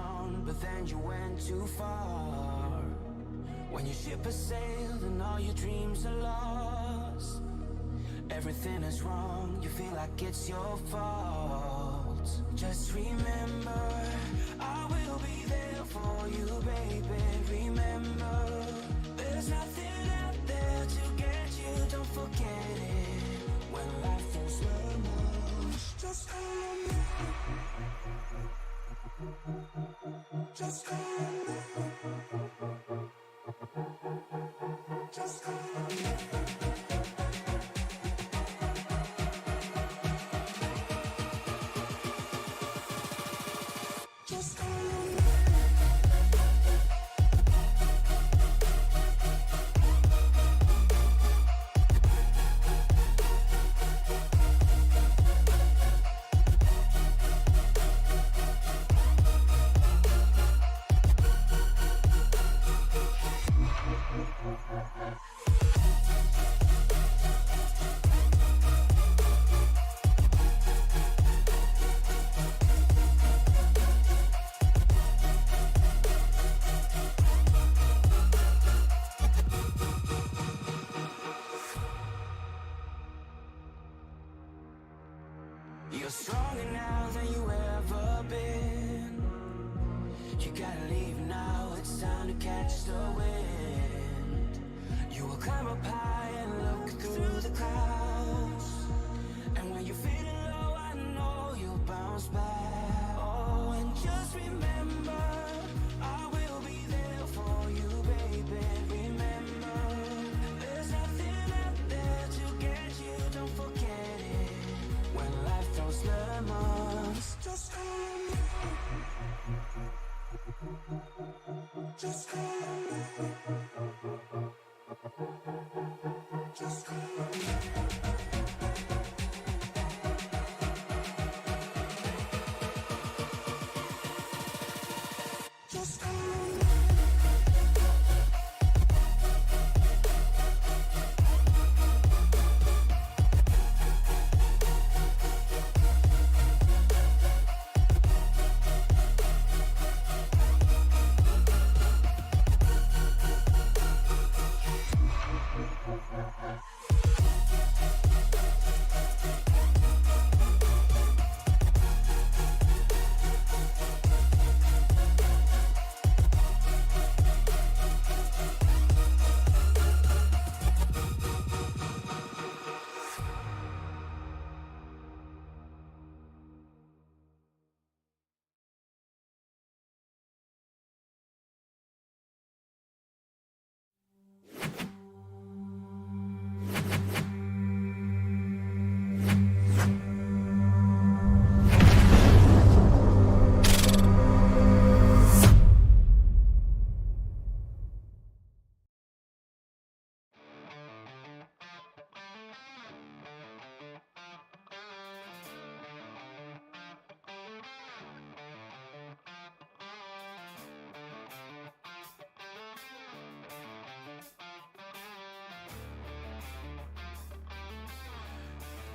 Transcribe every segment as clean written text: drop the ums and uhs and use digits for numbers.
around, but then you went too far. When your ship has sailed and all your dreams are lost, everything is wrong, you feel like it's your fault. Just remember, I will be there for you, baby. Remember, there's nothing out there to get you, don't forget it. When life throws lemons, just call on me. Just call on me. Just call on me. Just call on me. You're stronger now than you ever been. You gotta leave now, it's time to catch the wind. You will climb up high and look through the clouds, and when you're feeling low, I know you'll bounce back. Oh, and just remember, I will be there for you, baby. Remember, there's nothing out there to get you, don't forget it. When life throws lemons, just call on me. Just call on me. Just call on me. Just call on me.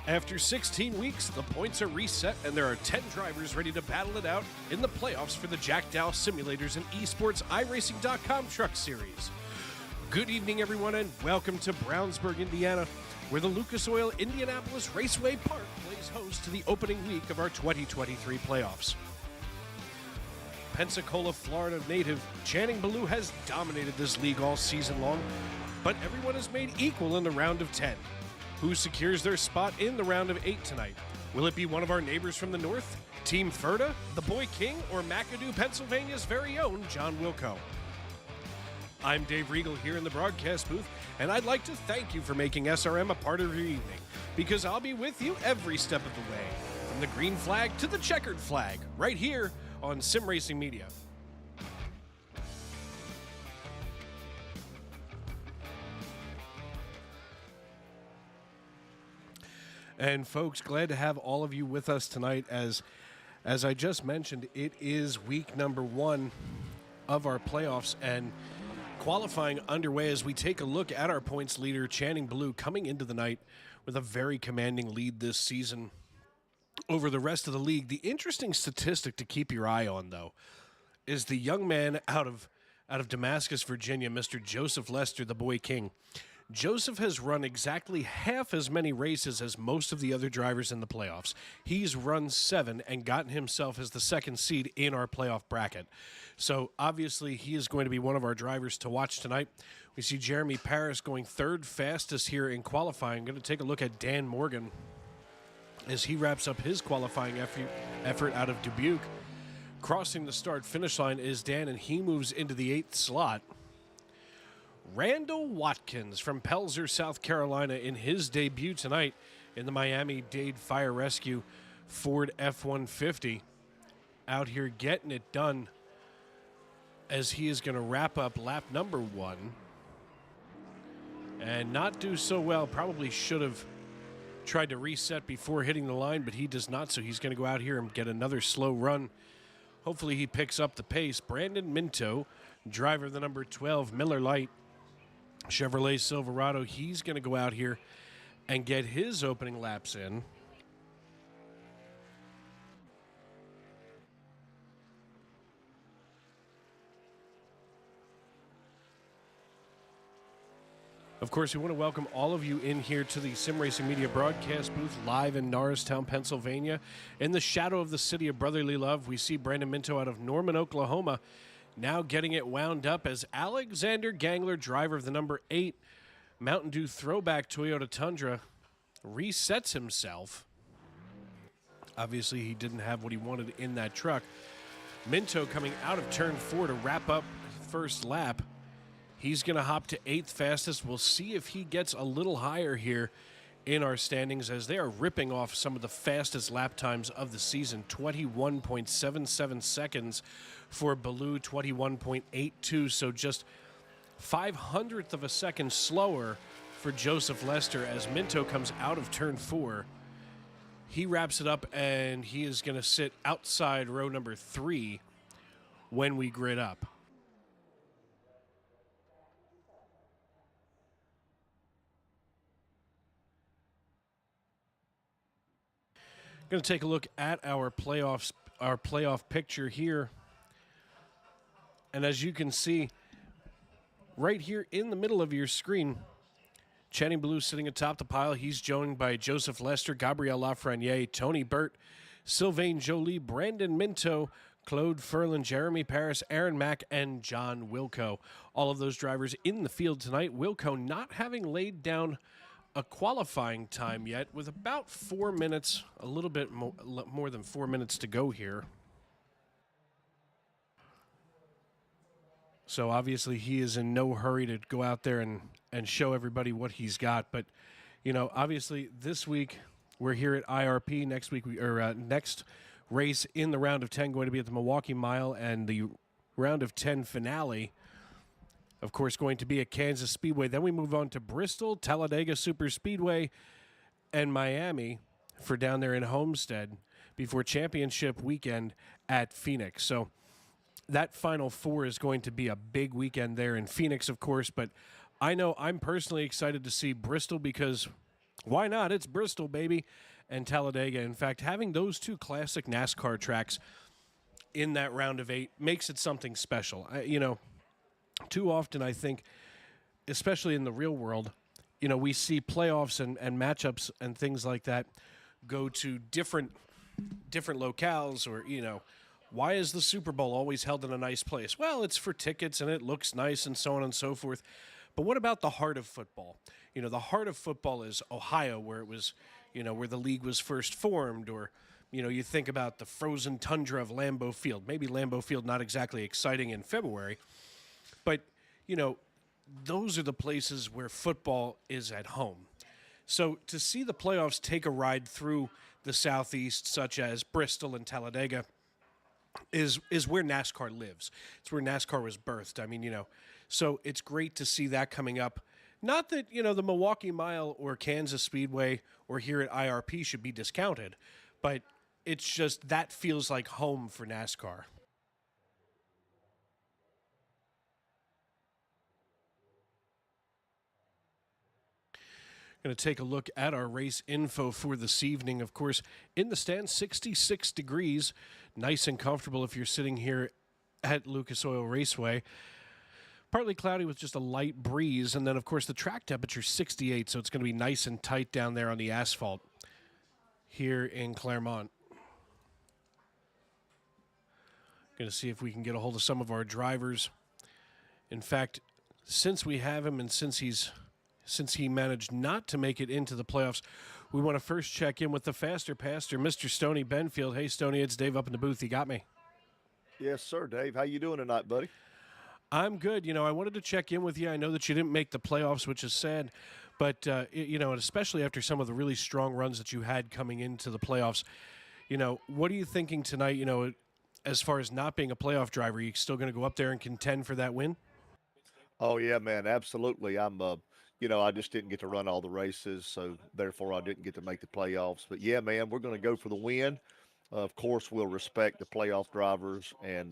After 16 weeks, the points are reset and there are 10 drivers ready to battle it out in the playoffs for the Jack Dowel Simulators and eSports iRacing.com Truck Series. Good evening, everyone, and welcome to Brownsburg, Indiana, where the Lucas Oil Indianapolis Raceway Park plays host to the opening week of our 2023 playoffs. Pensacola, Florida native Channing Ballou has dominated this league all season long, but everyone is made equal in the round of 10. Who secures their spot in the round of 8 tonight? Will it be one of our neighbors from the north, Team Ferda, the Boy King, or McAdoo, Pennsylvania's very own John Wilco? I'm Dave Riegel here in the broadcast booth, and I'd like to thank you for making SRM a part of your evening, because I'll be with you every step of the way, from the green flag to the checkered flag, right here on Sim Racing Media. And folks, glad to have all of you with us tonight. As I just mentioned, it is week number 1 of our playoffs, and qualifying underway as we take a look at our points leader, Channing Ballou, coming into the night with a very commanding lead this season over the rest of the league. The interesting statistic to keep your eye on, though, is the young man out of Damascus, Virginia, Mr. Joseph Lester, the Boy King. Joseph has run exactly half as many races as most of the other drivers in the playoffs. He's run 7 and gotten himself as the second seed in our playoff bracket. So obviously he is going to be one of our drivers to watch tonight. We see Jeremy Paris going third fastest here in qualifying. I'm going to take a look at Dan Morgan as he wraps up his qualifying effort out of Dubuque. Crossing the start-finish line is Dan, and he moves into the 8th slot. Randall Watkins from Pelzer, South Carolina, in his debut tonight in the Miami-Dade Fire Rescue Ford F-150. Out here getting it done as he is going to wrap up lap number 1. And not do so well. Probably should have tried to reset before hitting the line, but he does not, so he's going to go out here and get another slow run. Hopefully he picks up the pace. Brandon Minto, driver of the number 12 Miller Lite Chevrolet Silverado, he's going to go out here and get his opening laps in. Of course, we want to welcome all of you in here to the Sim Racing Media broadcast booth live in Norristown, Pennsylvania. In the shadow of the city of brotherly love, we see Brandon Minto out of Norman, Oklahoma, now getting it wound up as Alexander Gangler, driver of the number 8 Mountain Dew throwback Toyota Tundra, resets himself. Obviously, he didn't have what he wanted in that truck. Minto coming out of turn 4 to wrap up first lap. He's going to hop to 8th fastest. We'll see if he gets a little higher here in our standings as they are ripping off some of the fastest lap times of the season. 21.77 seconds for Baloo, 21.82, so just 0.05 of a second slower for Joseph Lester as Minto comes out of turn 4. He wraps it up, and he is going to sit outside row number 3 when we grid up. Going to take a look at our playoff picture here. And as you can see, right here in the middle of your screen, Channing Ballou sitting atop the pile. He's joined by Joseph Lester, Gabriel Lafreniere, Tony Burt, Sylvain Joly, Brandon Minto, Claude Ferlin, Jeremy Paris, Aaron Mack, and John Wilco. All of those drivers in the field tonight. Wilco not having laid down a qualifying time yet, with about 4 minutes, a little bit more than 4 minutes to go here. So obviously he is in no hurry to go out there and show everybody what he's got. But, you know, obviously this week we're here at IRP. Next week, next race in the round of 10 going to be at the Milwaukee Mile, and the round of 10 finale, of course, going to be at Kansas Speedway. Then we move on to Bristol, Talladega Super Speedway, and Miami for down there in Homestead before championship weekend at Phoenix. So that Final Four is going to be a big weekend there in Phoenix, of course. But I know I'm personally excited to see Bristol because why not? It's Bristol, baby, and Talladega. In fact, having those two classic NASCAR tracks in that round of 8 makes it something special. Too often, I think, especially in the real world, we see playoffs and matchups and things like that go to different locales, or, why is the Super Bowl always held in a nice place? Well, it's for tickets and it looks nice and so on and so forth. But what about the heart of football? The heart of football is Ohio, where it was, where the league was first formed, or, you think about the frozen tundra of Lambeau Field. Maybe Lambeau Field not exactly exciting in February, but, those are the places where football is at home. So to see the playoffs take a ride through the Southeast, such as Bristol and Talladega, is where NASCAR lives. It's where NASCAR was birthed. I mean, so it's great to see that coming up. Not that, the Milwaukee Mile or Kansas Speedway or here at IRP should be discounted, but it's just that feels like home for NASCAR. Going to take a look at our race info for this evening. Of course, in the stand, 66 degrees, nice and comfortable if you're sitting here at Lucas Oil Raceway. Partly cloudy with just a light breeze, and then, of course, the track temperature 68, so it's going to be nice and tight down there on the asphalt here in Claremont. Going to see if we can get a hold of some of our drivers. In fact, since we have him and since he managed not to make it into the playoffs, we want to first check in with the faster pastor, Mr. Stoney Benfield. Hey, Stoney, it's Dave up in the booth. You got me? Yes, sir, Dave. How you doing tonight, buddy? I'm good. I wanted to check in with you. I know that you didn't make the playoffs, which is sad, but, and especially after some of the really strong runs that you had coming into the playoffs, what are you thinking tonight, as far as not being a playoff driver? Are you still going to go up there and contend for that win? Oh, yeah, man, absolutely. I just didn't get to run all the races, so therefore I didn't get to make the playoffs. But, yeah, man, we're going to go for the win. Of course, we'll respect the playoff drivers, and,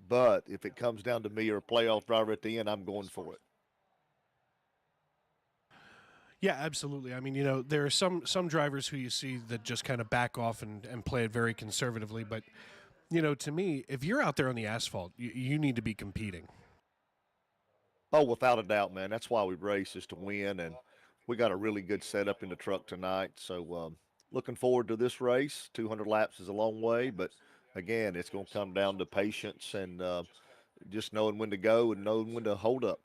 but if it comes down to me or a playoff driver at the end, I'm going for it. Yeah, absolutely. I mean, there are some drivers who you see that just kind of back off and play it very conservatively. But, to me, if you're out there on the asphalt, you need to be competing. Oh, without a doubt, man. That's why we race, is to win, and we got a really good setup in the truck tonight. So looking forward to this race. 200 laps is a long way, but, again, it's going to come down to patience and just knowing when to go and knowing when to hold up.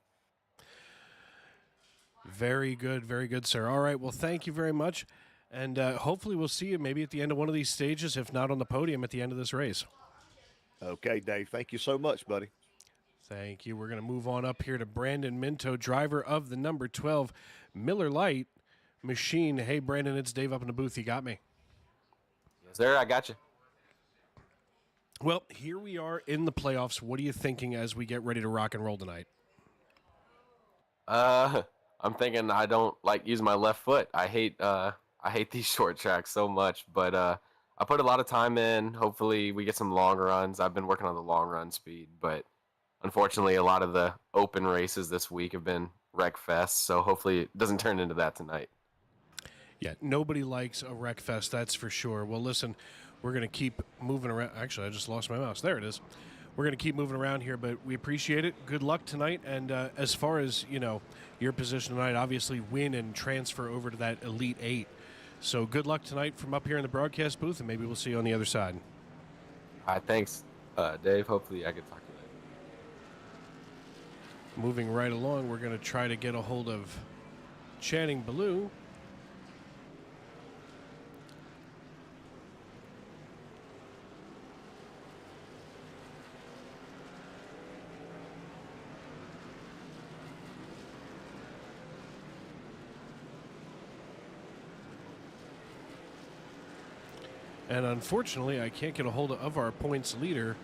Very good, sir. All right, well, thank you very much, and hopefully we'll see you maybe at the end of one of these stages, if not on the podium at the end of this race. Okay, Dave. Thank you so much, buddy. Thank you. We're going to move on up here to Brandon Minto, driver of the number 12 Miller Lite machine. Hey, Brandon, it's Dave up in the booth. You got me? Yes, sir. I got you. Well, here we are in the playoffs. What are you thinking as we get ready to rock and roll tonight? I'm thinking I don't like using my left foot. I hate these short tracks so much, but I put a lot of time in. Hopefully we get some long runs. I've been working on the long run speed, but unfortunately a lot of the open races this week have been wreck fest, so hopefully it doesn't turn into that tonight. Yeah, nobody likes a wreck fest, that's for sure. Well, listen, we're going to keep moving around. Actually, I just lost my mouse. There it is. We're going to keep moving around here, but we appreciate it. Good luck tonight. And as far as, your position tonight, obviously win and transfer over to that Elite 8. So good luck tonight from up here in the broadcast booth, and maybe we'll see you on the other side. All right, thanks, Dave. Hopefully I can talk to you later. Moving right along, we're going to try to get a hold of Channing Ballou. And unfortunately, I can't get a hold of our points leader.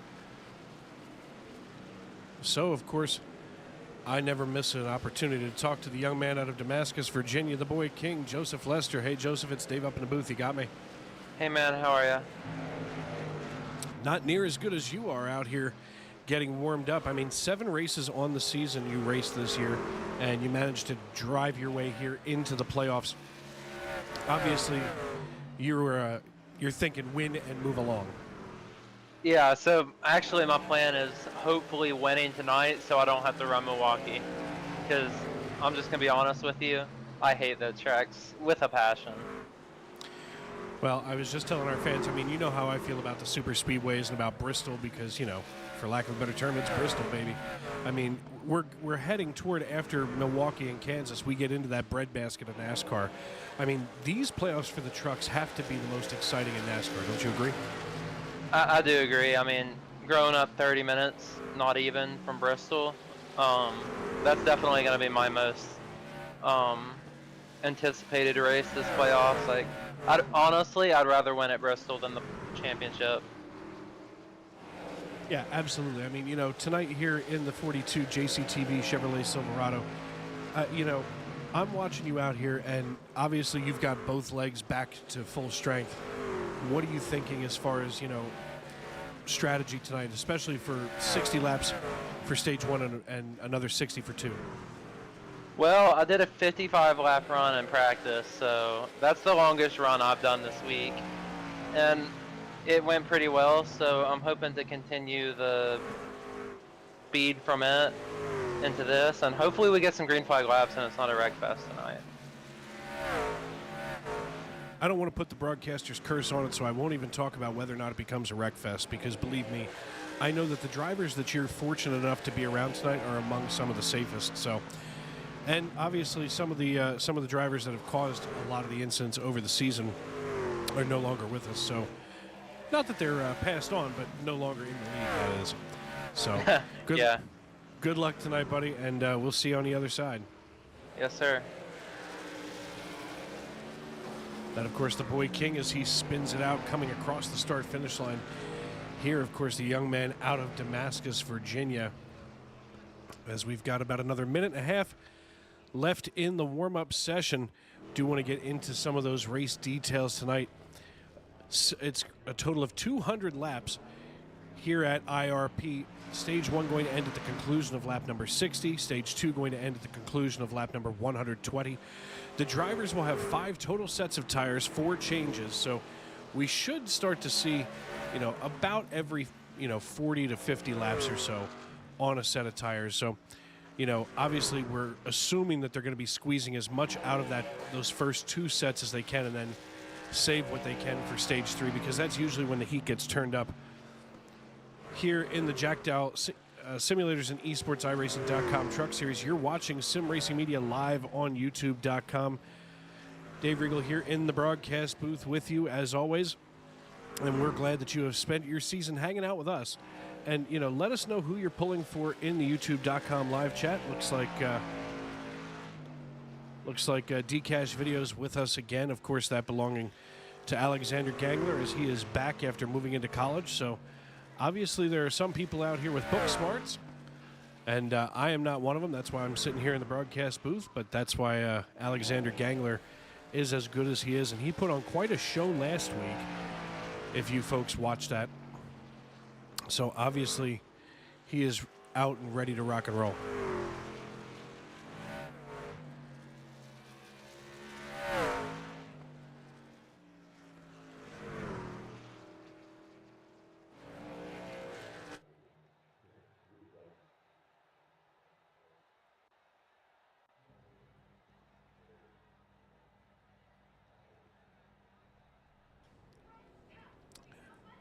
So, of course, I never miss an opportunity to talk to the young man out of Damascus, Virginia, the boy king, Joseph Lester. Hey, Joseph, it's Dave up in the booth. You got me? Hey, man, how are you? Not near as good as you are out here getting warmed up. I mean, 7 races on the season you raced this year, and you managed to drive your way here into the playoffs. Obviously, you're thinking win and move along. Yeah, so actually my plan is hopefully winning tonight so I don't have to run Milwaukee. Because I'm just going to be honest with you, I hate those tracks with a passion. Well, I was just telling our fans, I mean, you know how I feel about the super speedways and about Bristol because, for lack of a better term, it's Bristol, baby. I mean, we're heading toward after Milwaukee and Kansas. We get into that breadbasket of NASCAR. I mean, these playoffs for the trucks have to be the most exciting in NASCAR. Don't you agree? I do agree. I mean, growing up 30 minutes, not even, from Bristol, that's definitely going to be my most anticipated race this playoffs. Like, honestly, I'd rather win at Bristol than the championship. Yeah, absolutely. I mean, tonight here in the 42 JCTV Chevrolet Silverado, I'm watching you out here, and obviously you've got both legs back to full strength. What are you thinking as far as, strategy tonight, especially for 60 laps for stage 1 and another 60 for 2? Well, I did a 55-lap run in practice, so that's the longest run I've done this week. And it went pretty well, so I'm hoping to continue the speed from it into this, and hopefully we get some green flag laps and it's not a wreck fest tonight. I don't want to put the broadcaster's curse on it, so I won't even talk about whether or not it becomes a wreck fest, because believe me, I know that the drivers that you're fortunate enough to be around tonight are among some of the safest. So, and obviously some of the drivers that have caused a lot of the incidents over the season are no longer with us. So, not that they're passed on, but no longer in the league, that is. So, good, Yeah. good luck tonight, buddy, and we'll see you on the other side. Yes, sir. That, of course, the boy King as he spins it out coming across the start-finish line. Here, of course, the young man out of Damascus, Virginia. As we've got about another minute and a half left in the warm-up session. Do want to get into some of those race details tonight. It's a total of 200 laps here at IRP. Stage 1 going to end at the conclusion of lap number 60. Stage 2 going to end at the conclusion of lap number 120. The drivers will have 5 total sets of tires, 4 changes. So we should start to see, about every, 40 to 50 laps or so on a set of tires. So, obviously we're assuming that they're going to be squeezing as much out of those first 2 sets as they can, and then save what they can for stage 3, because that's usually when the heat gets turned up. Here in the Jack Dowel Simulators and eSports iRacing.com Truck Series, you're watching Sim Racing Media live on YouTube.com. Dave Riegel here in the broadcast booth with you as always, and we're glad that you have spent your season hanging out with us. And let us know who you're pulling for in the YouTube.com live chat. Looks like Dcash Videos with us again. Of course, that belonging to Alexander Gangler as he is back after moving into college. So. Obviously, there are some people out here with book smarts, and I am not one of them. That's why I'm sitting here in the broadcast booth, but that's why Alexander Gangler is as good as he is, and he put on quite a show last week, if you folks watched that. So, obviously, he is out and ready to rock and roll.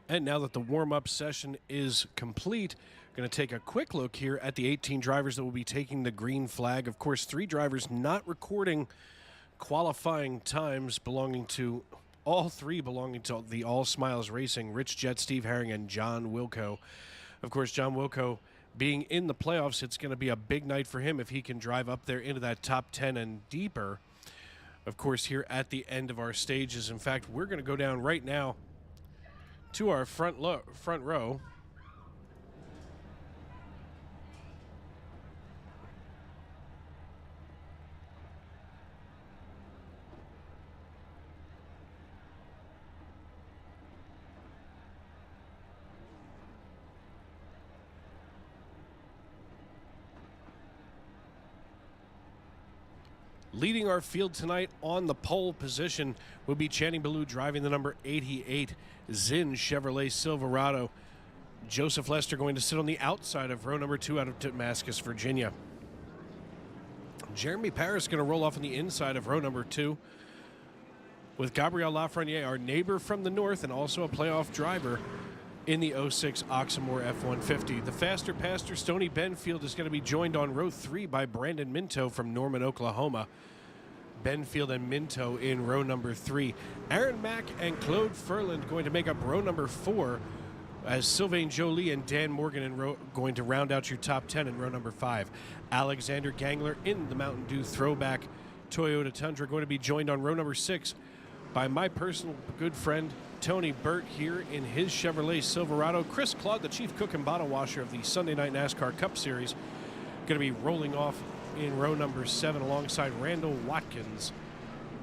And now that the warm-up session is complete, we're going to take a quick look here at the 18 drivers that will be taking the green flag. Of course, 3 drivers not recording qualifying times belonging to the All Smiles Racing, Rich Jet, Steve Herring, and John Wilco. Of course, John Wilco being in the playoffs, it's going to be a big night for him if he can drive up there into that top 10 and deeper. Of course, here at the end of our stages. In fact, we're going to go down right now to our front row. Leading our field tonight on the pole position will be Channing Ballou driving the number 88 Zinn Chevrolet Silverado. Joseph Lester going to sit on the outside of row number 2 out of Damascus, Virginia. Jeremy Paris going to roll off on the inside of row number 2 with Gabriel Lafreniere, our neighbor from the north and also a playoff driver in the 06 Oxmoor F-150. The faster pastor, Stoney Benfield, is going to be joined on row 3 by Brandon Minto from Norman, Oklahoma. Benfield and Minto in row number 3. Aaron Mack and Claude Furland going to make up row number 4 as Sylvain Jolie and Dan Morgan going to round out your top 10 in row number 5. Alexander Gangler in the Mountain Dew throwback Toyota Tundra going to be joined on row number 6 by my personal good friend Tony Burt here in his Chevrolet Silverado. Chris Claude, the chief cook and bottle washer of the Sunday Night NASCAR Cup Series, going to be rolling off in row number 7 alongside Randall Watkins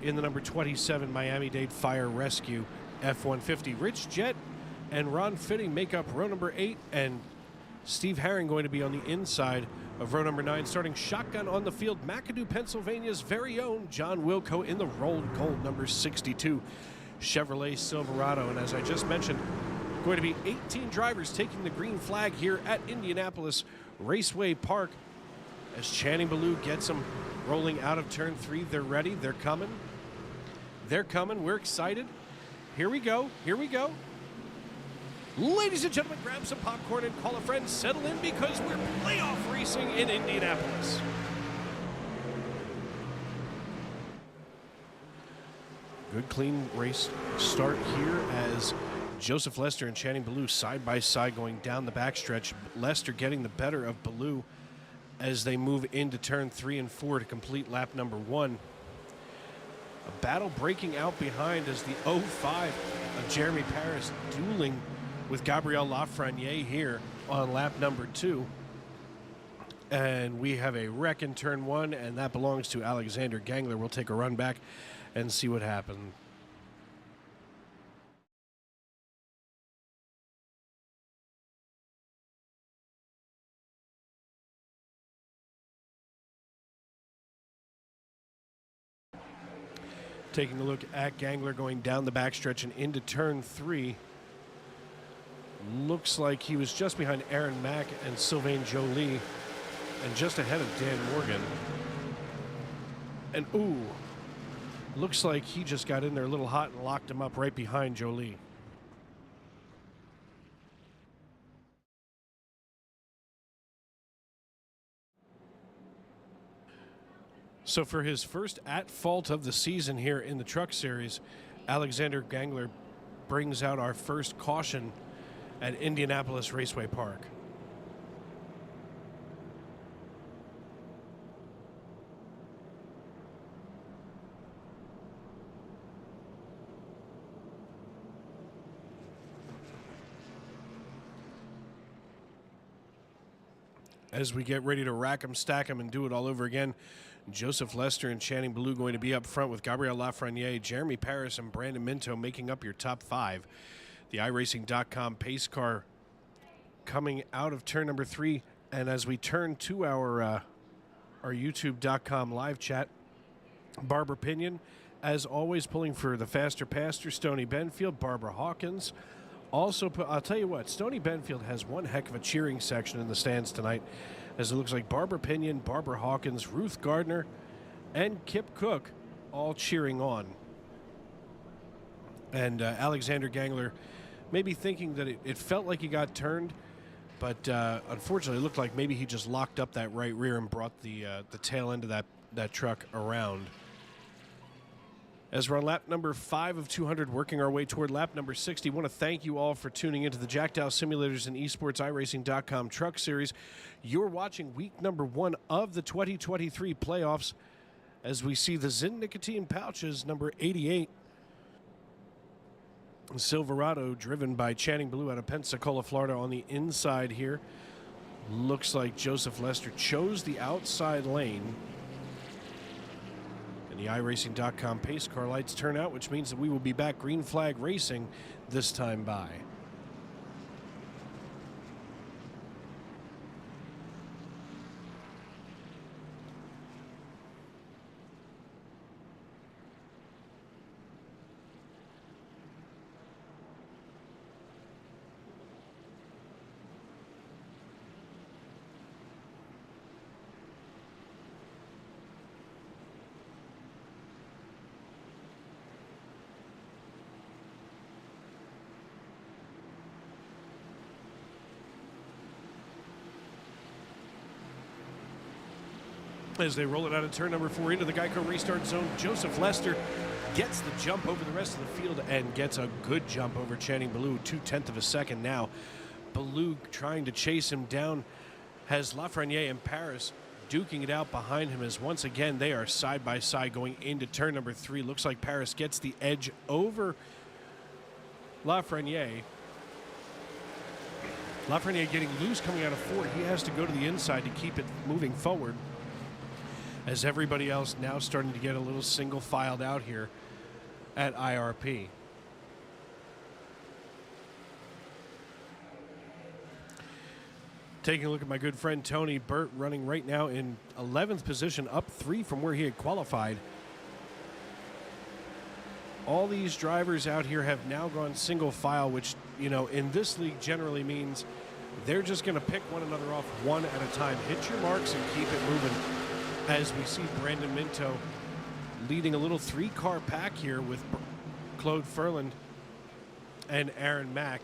in the number 27 Miami-Dade Fire Rescue F-150. Rich Jet and Ron Fitting make up row number 8, and Steve Herring going to be on the inside of row number 9, starting shotgun on the field. McAdoo, Pennsylvania's very own John Wilco in the rolled gold number 62 Chevrolet Silverado. And as I just mentioned, Going to be 18 drivers taking the green flag here at Indianapolis Raceway Park as Channing Ballou gets them rolling out of turn 3. They're ready. They're coming. They're coming. We're excited. Here we go. Here we go. Ladies and gentlemen, grab some popcorn and call a friend. Settle in because we're playoff racing in Indianapolis. Good clean race start here as Joseph Lester and Channing Ballou side by side going down the backstretch. Lester getting the better of Ballou as they move into turn 3 and 4 to complete lap number 1. A battle breaking out behind as the 05 of Jeremy Paris dueling with Gabriel Lafreniere here on lap number 2. And we have a wreck in turn 1, and that belongs to Alexander Gangler. We'll take a run back and see what happened. Taking a look at Gangler going down the backstretch and into turn 3. Looks like he was just behind Aaron Mack and Sylvain Joly and just ahead of Dan Morgan. And ooh, looks like he just got in there a little hot and locked him up right behind Joly. So for his first at fault of the season here in the Truck Series, Alexander Gangler brings out our first caution at Indianapolis Raceway Park. As we get ready to rack 'em, stack 'em, and do it all over again, Joseph Lester and Channing Ballou going to be up front with Gabriel Lafreniere, Jeremy Paris, and Brandon Minto making up your top 5. The iRacing.com pace car coming out of turn number 3. And as we turn to our YouTube.com live chat, Barbara Pinion, as always, pulling for the faster pastor, Stoney Benfield, Barbara Hawkins. Also, I'll tell you what, Stoney Benfield has one heck of a cheering section in the stands tonight, as it looks like Barbara Pinion, Barbara Hawkins, Ruth Gardner, and Kip Cook all cheering on. And Alexander Gangler maybe thinking that it felt like he got turned, but unfortunately it looked like maybe he just locked up that right rear and brought the tail end of that truck around. As we're on lap number 5 of 200, working our way toward lap number 60, I want to thank you all for tuning into the Jack Dowel Simulators and eSports iRacing.com Truck Series. You're watching week number 1 of the 2023 playoffs as we see the Zyn Nicotine Pouches, number 88. Silverado, driven by Channing Ballou out of Pensacola, Florida, on the inside here. Looks like Joseph Lester chose the outside lane. And the iRacing.com pace car lights turn out, which means that we will be back green flag racing this time by. As they roll it out of turn number 4 into the Geico restart zone, Joseph Lester gets the jump over the rest of the field and gets a good jump over Channing Ballou, 0.2 of a second now. Ballou trying to chase him down, has Lafreniere and Paris duking it out behind him as once again they are side by side going into turn number 3. Looks like Paris gets the edge over Lafreniere. Lafreniere getting loose coming out of 4. He has to go to the inside to keep it moving forward, as everybody else now starting to get a little single filed out here at IRP. Taking a look at my good friend Tony Burt running right now in 11th position, up 3 from where he had qualified. All these drivers out here have now gone single file, which you know, in this league generally means they're just going to pick one another off one at a time. Hit your marks and keep it moving. As we see Brandon Minto leading a little 3-car pack here with Claude Ferland and Aaron Mack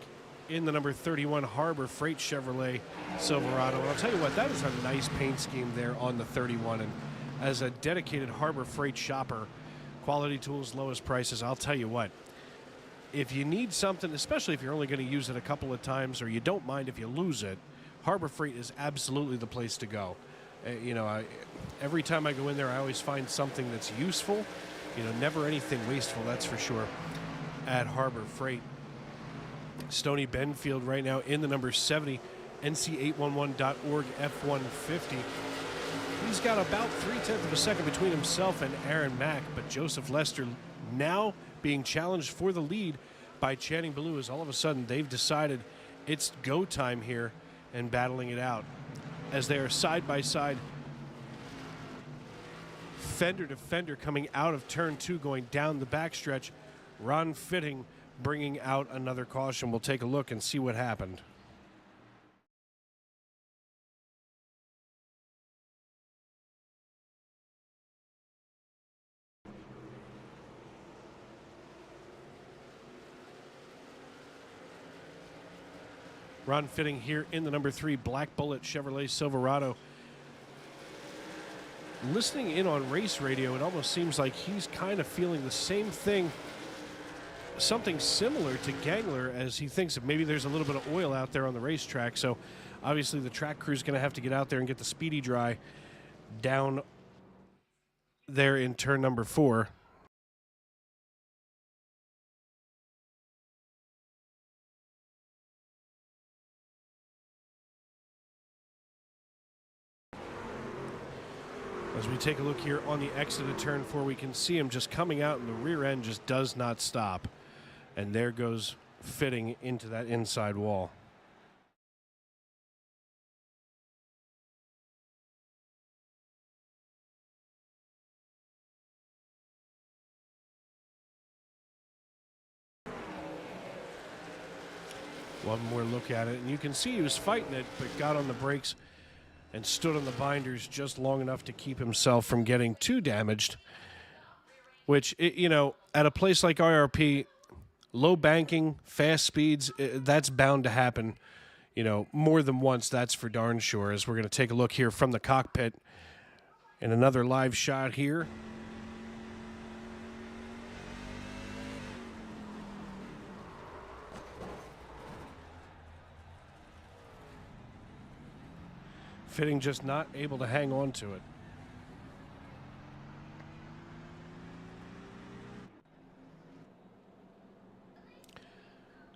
in the number 31 Harbor Freight Chevrolet Silverado. And I'll tell you what, that is a nice paint scheme there on the 31. And as a dedicated Harbor Freight shopper, quality tools, lowest prices, I'll tell you what, if you need something, especially if you're only going to use it a couple of times or you don't mind if you lose it, Harbor Freight is absolutely the place to go. You know, every time I go in there, I always find something that's useful. You know, never anything wasteful, that's for sure, at Harbor Freight. Stony Benfield right now in the number 70 NC811.org F-150. He's got about 0.3 of a second between himself and Aaron Mack, but Joseph Lester now being challenged for the lead by Channing Ballou as all of a sudden they've decided it's go time here and battling it out as they are side by side, fender to fender, coming out of turn 2, going down the backstretch. Ron Fitting bringing out another caution. We'll take a look and see what happened. Ron Fitting here in the number 3 Black Bullet Chevrolet Silverado. Listening in on race radio, it almost seems like he's kind of feeling the same thing, something similar to Gangler, as he thinks that maybe there's a little bit of oil out there on the racetrack. So obviously the track crew's going to have to get out there and get the speedy dry down there in turn number 4. As we take a look here on the exit of turn 4, we can see him just coming out, and the rear end just does not stop. And there goes Fitting into that inside wall. One more look at it, and you can see he was fighting it, but got on the brakes and stood on the binders just long enough to keep himself from getting too damaged, which, you know, at a place like IRP, low banking, fast speeds, that's bound to happen, you know, more than once, that's for darn sure. As we're going to take a look here from the cockpit in another live shot here. Fitting just not able to hang on to it.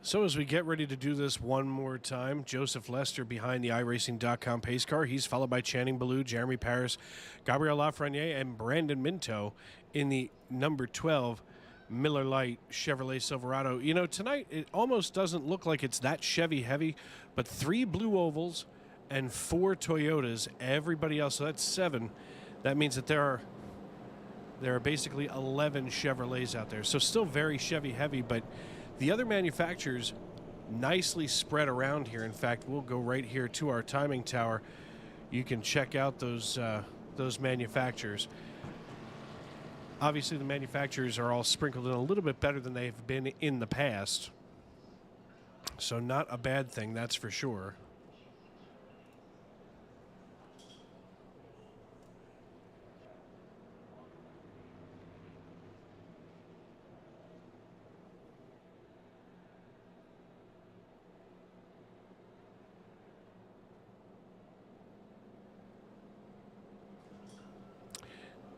So as we get ready to do this one more time, Joseph Lester behind the iRacing.com pace car. He's followed by Channing Ballou, Jeremy Paris, Gabriel Lafreniere, and Brandon Minto in the number 12 Miller Lite Chevrolet Silverado. You know, tonight it almost doesn't look like it's that Chevy heavy, but 3 blue ovals and 4 Toyotas. Everybody else, so that's 7. That means that there are basically 11 Chevrolets out there. So still very Chevy heavy, but the other manufacturers nicely spread around here. In fact, we'll go right here to our timing tower. You can check out those manufacturers. Obviously, the manufacturers are all sprinkled in a little bit better than they've been in the past. So not a bad thing, that's for sure.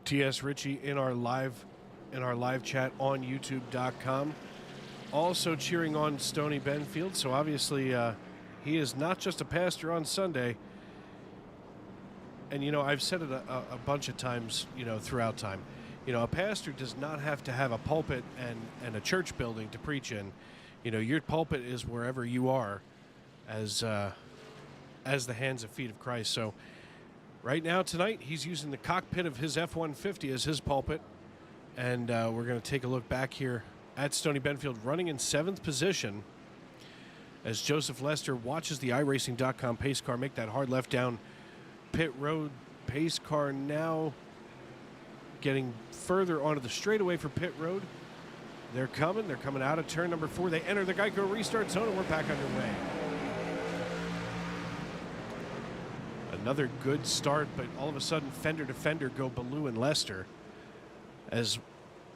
T.S. Ritchie in our live chat on YouTube.com, also cheering on Stony Benfield. So obviously he is not just a pastor on Sunday. And you know, I've said it a bunch of times, you know, throughout time. You know, a pastor does not have to have a pulpit and a church building to preach in. You know, your pulpit is wherever you are, as the hands and feet of Christ. So right now, tonight, he's using the cockpit of his F-150 as his pulpit. And we're going to take a look back here at Stony Benfield, running in 7th position as Joseph Lester watches the iRacing.com pace car make that hard left down pit road. Pace car now getting further onto the straightaway for pit road. They're coming out of turn number 4. They enter the Geico restart zone, and we're back underway. Another good start, but all of a sudden, fender to fender go Ballou and Lester, as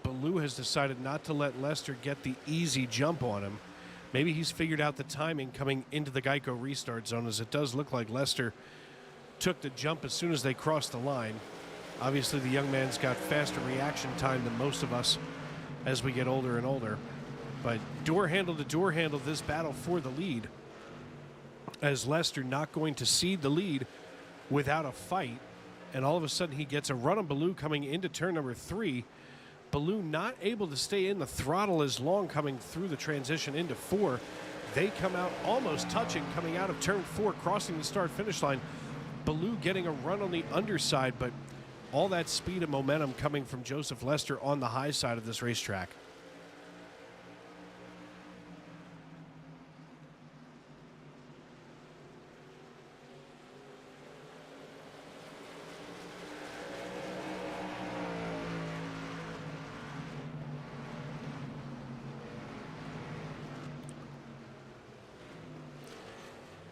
Ballou has decided not to let Lester get the easy jump on him. Maybe he's figured out the timing coming into the Geico restart zone, as it does look like Lester took the jump as soon as they crossed the line. Obviously, the young man's got faster reaction time than most of us as we get older and older. But door handle to door handle, this battle for the lead, as Lester not going to cede the lead without a fight. And all of a sudden, he gets a run on Ballou coming into turn number 3. Ballou not able to stay in the throttle as long coming through the transition into 4. They come out almost touching coming out of turn 4, crossing the start-finish line. Ballou getting a run on the underside, but all that speed and momentum coming from Joseph Lester on the high side of this racetrack.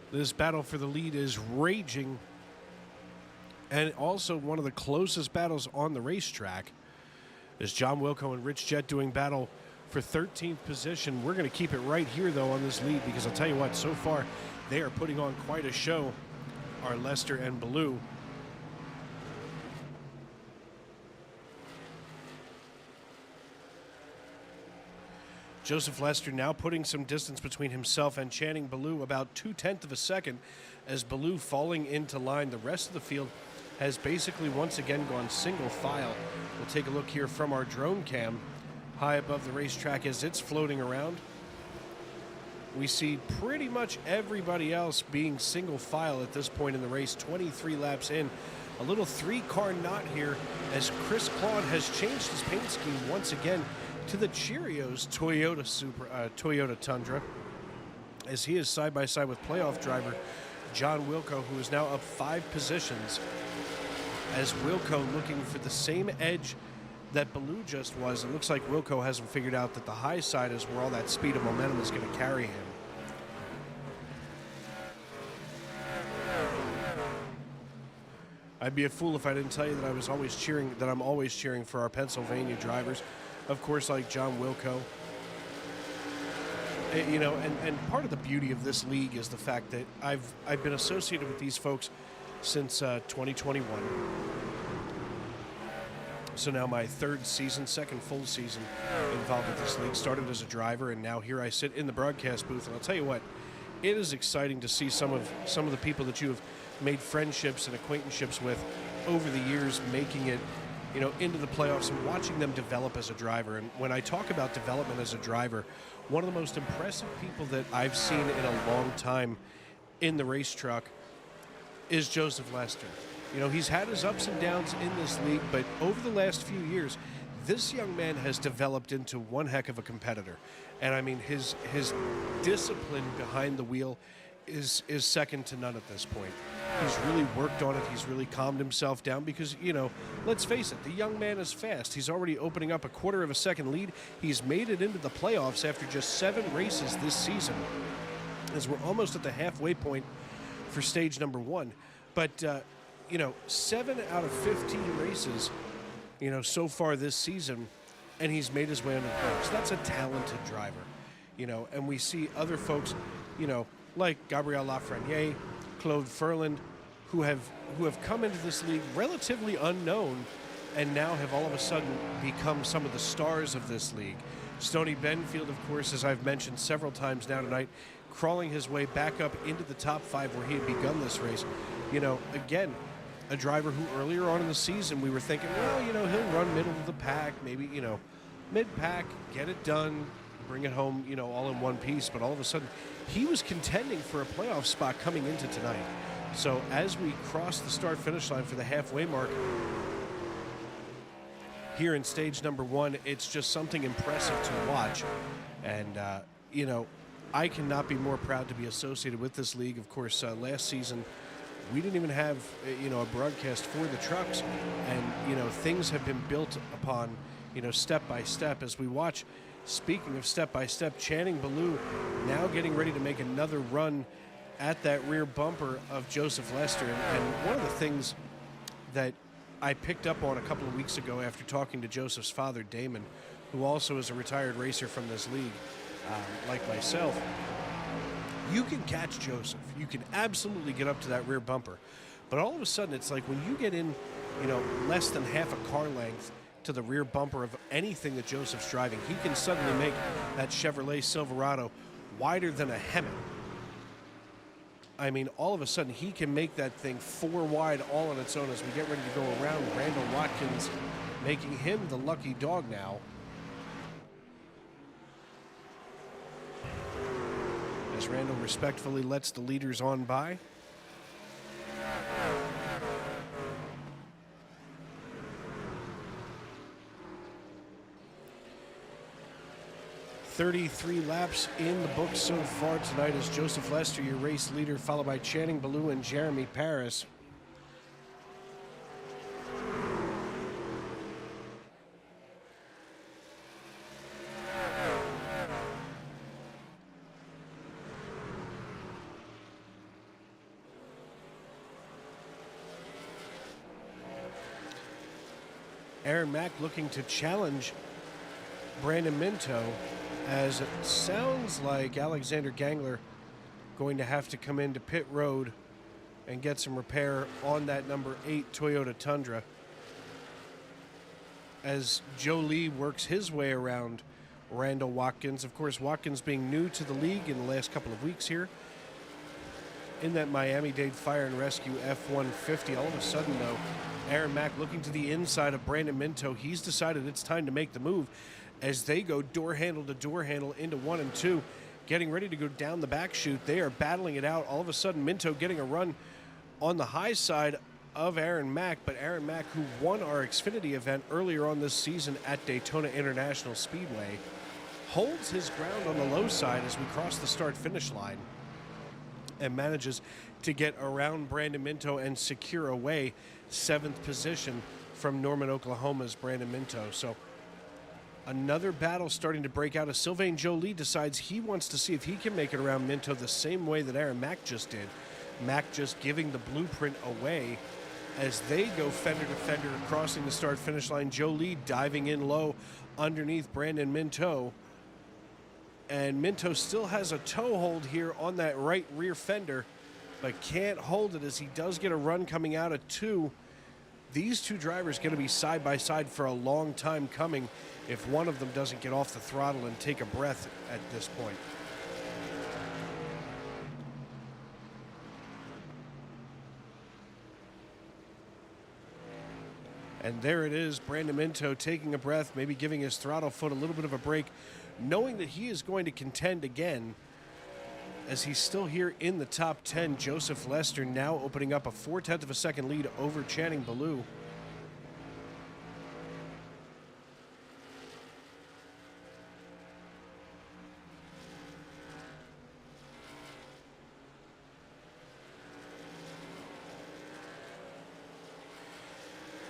This battle for the lead is raging, and also one of the closest battles on the racetrack is John Wilco and Rich Jett doing battle for 13th position. We're going to keep it right here, though, on this lead, because I'll tell you what, so far they are putting on quite a show, are Lester and Ballou. Joseph Lester now putting some distance between himself and Channing Ballou, about 0.2 of a second, as Ballou falling into line. The rest of the field has basically once again gone single file. We'll take a look here from our drone cam high above the racetrack as it's floating around. We see pretty much everybody else being single file at this point in the race, 23 laps in. A little 3-car knot here as Chris Claude has changed his paint scheme once again to the Cheerios Toyota Tundra, as he is side by side with playoff driver John Wilco, who is now up 5 positions, as Wilco looking for the same edge that Ballou just was. It looks like Wilco hasn't figured out that the high side is where all that speed and momentum is going to carry him. I'd be a fool if I didn't tell you that I'm always cheering for our Pennsylvania drivers. Of course, like John Wilco. You know, and part of the beauty of this league is the fact that I've been associated with these folks since 2021. So now my 3rd season, 2nd full season involved with this league. Started as a driver, and now here I sit in the broadcast booth. And I'll tell you what, it is exciting to see some of the people that you have made friendships and acquaintanceships with over the years, making it, you know, into the playoffs and watching them develop as a driver. And when I talk about development as a driver, one of the most impressive people that I've seen in a long time in the race truck is Joseph Lester. You know, he's had his ups and downs in this league, but over the last few years, this young man has developed into one heck of a competitor. And I mean, his discipline behind the wheel is second to none at this point. He's really worked on it. He's really calmed himself down because, you know, let's face it, the young man is fast. He's already opening up a 1/4 of a second lead. He's made it into the playoffs after just 7 races this season, as we're almost at the halfway point for stage number 1. But, you know, 7 out of 15 races, you know, so far this season, and he's made his way into the playoffs. That's a talented driver, you know, and we see other folks, you know, like Gabriel Lafreniere, Claude Ferland, who have come into this league relatively unknown and now have all of a sudden become some of the stars of this league. Stoney Benfield, of course, as I've mentioned several times now tonight, crawling his way back up into the top 5 where he had begun this race. You know, again, a driver who earlier on in the season we were thinking, well, you know, he'll run middle of the pack, maybe, you know, mid-pack, get it done, bring it home, you know, all in one piece. But all of a sudden, he was contending for a playoff spot coming into tonight. So as we cross the start-finish line for the halfway mark here in stage number 1, it's just something impressive to watch. And, you know, I cannot be more proud to be associated with this league. Of course, last season we didn't even have a broadcast for the trucks, and things have been built upon step by step as we watch. Speaking of step by step, Channing Ballou now getting ready to make another run at that rear bumper of Joseph Lester. And one of the things that I picked up on a couple of weeks ago after talking to Joseph's father, Damon, who also is a retired racer from this league, like myself, you can catch Joseph. You can absolutely get up to that rear bumper. But all of a sudden, it's like when you get in, less than half a car length to the rear bumper of anything that Joseph's driving, he can suddenly make that Chevrolet Silverado wider than a Hemet. I mean, all of a sudden, he can make that thing 4 wide all on its own as we get ready to go around. Randall Watkins making him the lucky dog now. As Randall respectfully lets the leaders on by. "33 laps in the books so far tonight as Joseph Lester, your race leader, followed by Channing Ballou and Jeremy Paris. Aaron Mack looking to challenge Brandon Minto, as it sounds like Alexander Gangler going to have to come into pit road and get some repair on that number 8 Toyota Tundra, as Joe Lee works his way around Randall Watkins. Of course, Watkins being new to the league in the last couple of weeks here in that Miami-Dade Fire and Rescue F-150. All of a sudden, though, Aaron Mack looking to the inside of Brandon Minto. He's decided it's time to make the move as they go door handle to door handle into 1 and 2, getting ready to go down the back chute. They are battling it out. All of a sudden, Minto getting a run on the high side of Aaron Mack, but Aaron Mack, who won our Xfinity event earlier on this season at Daytona International Speedway, holds his ground on the low side as we cross the start-finish line and manages to get around Brandon Minto and secure away 7th position from Norman, Oklahoma's Brandon Minto. So another battle starting to break out as Sylvain Joly decides he wants to see if he can make it around Minto the same way that Aaron Mack just did. Mack just giving the blueprint away as they go fender to fender crossing the start-finish line. Joly diving in low underneath Brandon Minto. And Minto still has a toe hold here on that right rear fender, but can't hold it as he does get a run coming out of 2. These two drivers going to be side by side for a long time coming if one of them doesn't get off the throttle and take a breath at this point. And there it is, Brandon Minto taking a breath, maybe giving his throttle foot a little bit of a break, knowing that he is going to contend again as he's still here in the top 10. Joseph Lester now opening up a 0.4 of a second lead over Channing Ballou.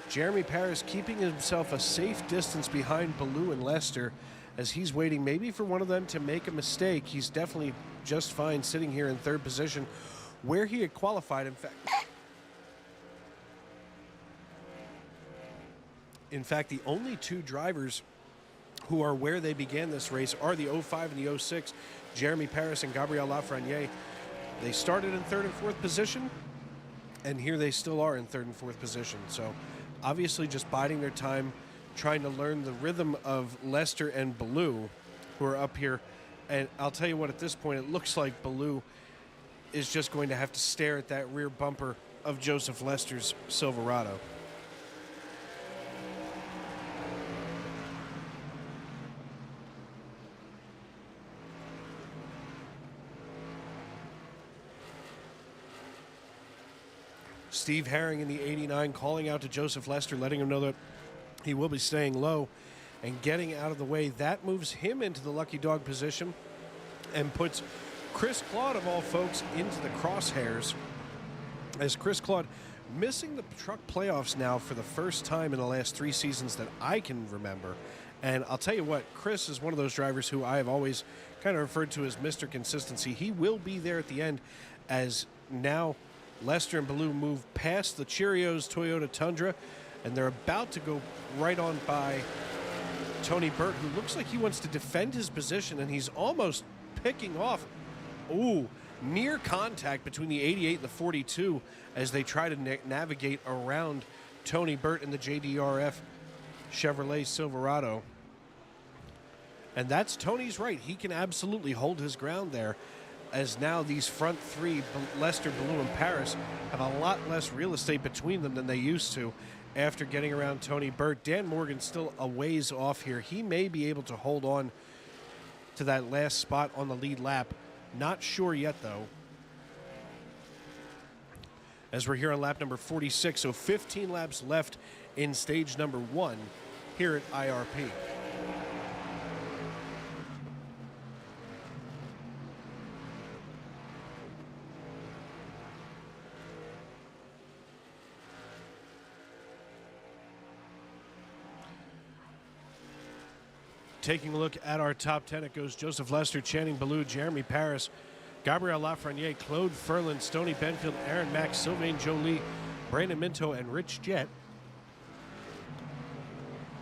Jeremy Paris keeping himself a safe distance behind Ballou and Lester as he's waiting maybe for one of them to make a mistake. He's definitely just fine sitting here in 3rd position where he had qualified. In fact, the only 2 drivers who are where they began this race are the 05 and the 06, Jeremy Paris and Gabriel Lafreniere. They started in 3rd and 4th position, and here they still are in 3rd and 4th position. So obviously just biding their time, trying to learn the rhythm of Lester and Ballou, who are up here. And I'll tell you what, at this point, it looks like Ballou is just going to have to stare at that rear bumper of Joseph Lester's Silverado. Steve Herring in the 89 calling out to Joseph Lester, letting him know that he will be staying low and getting out of the way. That moves him into the lucky dog position and puts Chris Claude, of all folks, into the crosshairs, as Chris Claude missing the truck playoffs now for the first time in the last 3 seasons that I can remember. And I'll tell you what, Chris is one of those drivers who I have always kind of referred to as Mr. Consistency. He will be there at the end, as now Lester and Baloo move past the Cheerios Toyota Tundra, and they're about to go right on by Tony Burt, who looks like he wants to defend his position, and he's almost picking off. Ooh, near contact between the 88 and the 42 as they try to navigate around Tony Burt in the JDRF Chevrolet Silverado. And that's Tony's right. He can absolutely hold his ground there, as now these front three, Lester, Baloo, and Paris, have a lot less real estate between them than they used to after getting around Tony Burt. Dan Morgan still a ways off here. He may be able to hold on to that last spot on the lead lap. Not sure yet, though, as we're here on lap number 46. So 15 laps left in stage number 1 here at IRP. Taking a look at our top 10, it goes Joseph Lester, Channing Ballou, Jeremy Paris, Gabriel Lafreniere, Claude Ferland, Stoney Benfield, Aaron Mack, Sylvain Jolie, Brandon Minto, and Rich Jett.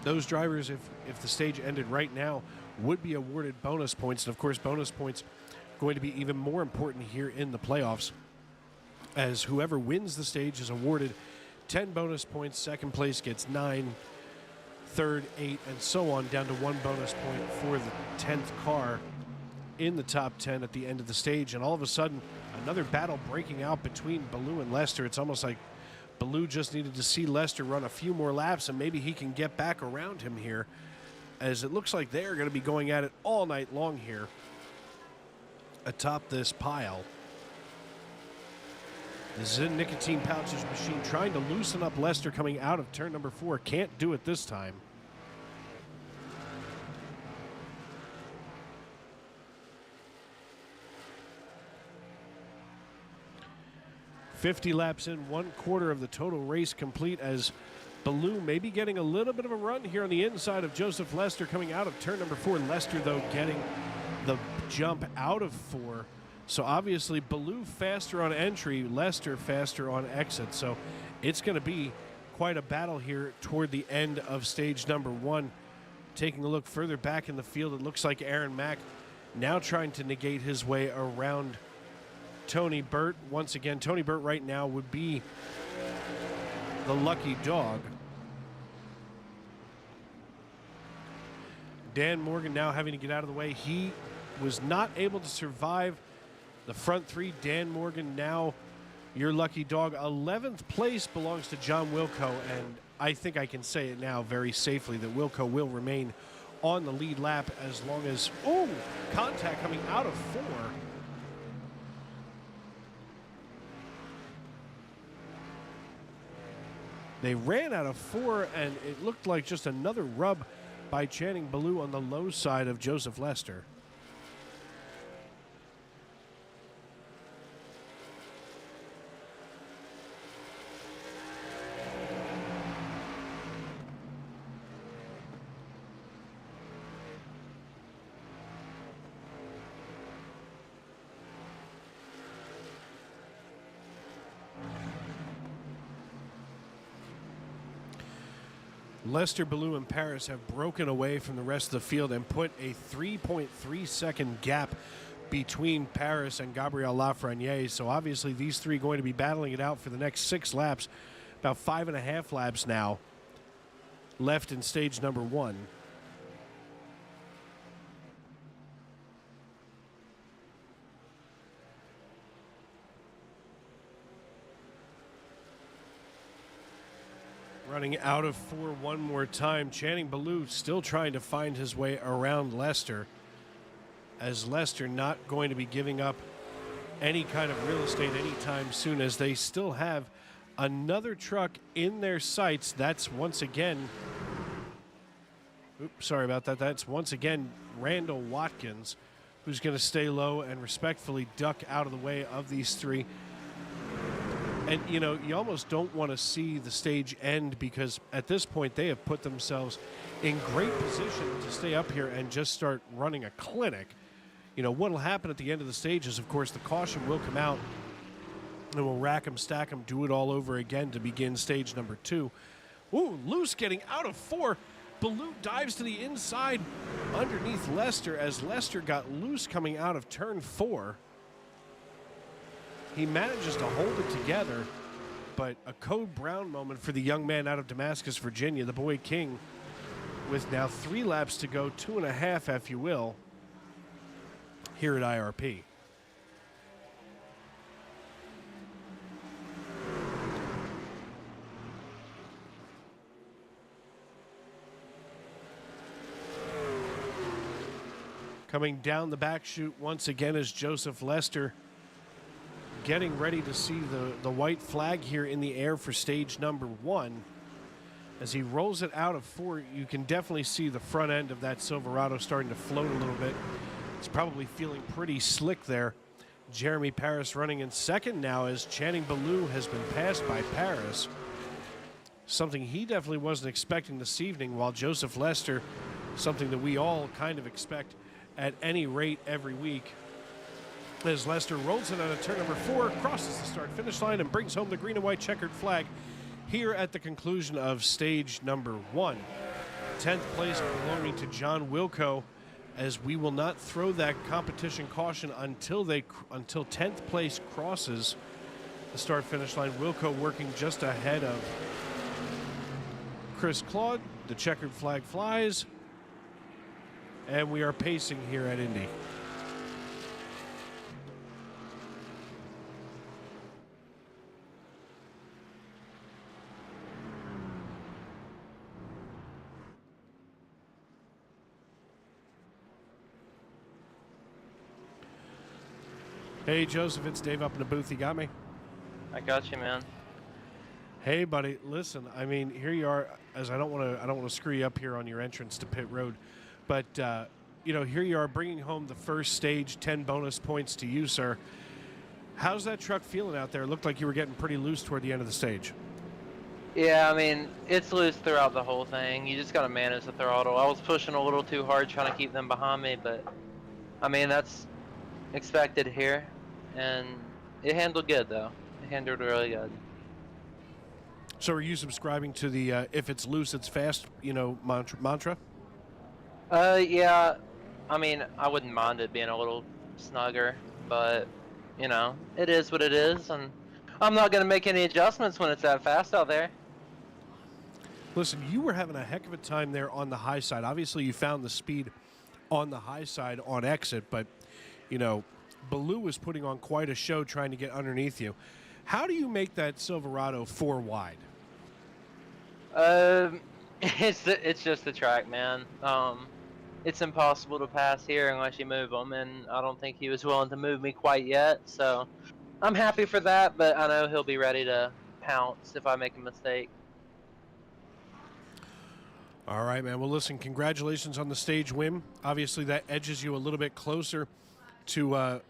Those drivers, if the stage ended right now, would be awarded bonus points. And, of course, bonus points going to be even more important here in the playoffs, as whoever wins the stage is awarded 10 bonus points. Second place gets 9, third, 8, and so on, down to 1 bonus point for the 10th car in the top 10 at the end of the stage. And all of a sudden, another battle breaking out between Ballou and Lester. It's almost like Ballou just needed to see Lester run a few more laps, and maybe he can get back around him here, as it looks like they're going to be going at it all night long here atop this pile. The Zyn nicotine pouches machine trying to loosen up Lester coming out of turn number 4. Can't do it this time. "50 laps in, 1/4 of the total race complete, as Ballou may be getting a little bit of a run here on the inside of Joseph Lester coming out of turn number 4. Lester, though, getting the jump out of 4. So obviously Ballou faster on entry, Lester faster on exit. So it's going to be quite a battle here toward the end of stage number 1. Taking a look further back in the field, it looks like Aaron Mack now trying to negate his way around Tony Burt. Once again, Tony Burt right now would be the lucky dog. Dan Morgan now having to get out of the way. He was not able to survive the front 3. Dan Morgan now your lucky dog. 11th place belongs to John Wilco, and I think I can say it now very safely that Wilco will remain on the lead lap as long as, contact coming out of 4. They ran out of 4, and it looked like just another rub by Channing Ballou on the low side of Joseph Lester. Lester, Ballou, and Paris have broken away from the rest of the field and put a 3.3 second gap between Paris and Gabriel Lafreniere. So obviously these three going to be battling it out for the next 6 laps. About 5.5 laps now left in stage number 1. Running out of 4 one more time. Channing Ballou still trying to find his way around Lester, as Lester not going to be giving up any kind of real estate anytime soon, as they still have another truck in their sights. That's once again, sorry about that. That's once again Randall Watkins, who's going to stay low and respectfully duck out of the way of these three. And, you know, you almost don't want to see the stage end because at this point they have put themselves in great position to stay up here and just start running a clinic. You know, what will happen at the end of the stage is, of course, the caution will come out and we'll rack them, stack them, do it all over again to begin stage number 2. Ooh, Loose getting out of 4. Baloo dives to the inside underneath Lester as Lester got loose coming out of turn 4. He manages to hold it together, but a Code Brown moment for the young man out of Damascus, Virginia, the Boy King, with now 3 laps to go, 2.5, if you will, here at IRP. Coming down the back chute once again is Joseph Lester, getting ready to see the white flag here in the air for stage number 1. As he rolls it out of 4, you can definitely see the front end of that Silverado starting to float a little bit. It's probably feeling pretty slick there. Jeremy Paris running in second now as Channing Ballou has been passed by Paris. Something he definitely wasn't expecting this evening, while Joseph Lester, something that we all kind of expect at any rate every week. As Lester rolls it out of turn number 4, crosses the start-finish line and brings home the green and white checkered flag here at the conclusion of stage number 1. 10th place belonging to John Wilco, as we will not throw that competition caution until 10th place crosses the start-finish line. Wilco working just ahead of Chris Claude. The checkered flag flies, and we are pacing here at Indy. Hey, Joseph, it's Dave up in the booth. You got me? I got you, man. Hey, buddy. Listen, I mean, here you are. As I don't want to screw you up here on your entrance to pit road, but you know, here you are bringing home the first stage. 10 bonus points to you, sir. How's that truck feeling out there? It looked like you were getting pretty loose toward the end of the stage. Yeah, I mean, it's loose throughout the whole thing. You just got to manage the throttle. I was pushing a little too hard trying to keep them behind me, but I mean, that's expected here. And it handled good, though. It handled really good. So are you subscribing to the if it's loose, it's fast, you know, mantra? Yeah. I mean, I wouldn't mind it being a little snugger, but, you know, it is what it is, and I'm not going to make any adjustments when it's that fast out there. Listen, you were having a heck of a time there on the high side. Obviously, you found the speed on the high side on exit, but, you know, Ballou was putting on quite a show trying to get underneath you. How do you make that Silverado 4 wide? It's just the track, man. It's impossible to pass here unless you move them, and I don't think he was willing to move me quite yet, so I'm happy for that, but I know he'll be ready to pounce if I make a mistake. All right, man. Well, listen, congratulations on the stage win. Obviously, that edges you a little bit closer to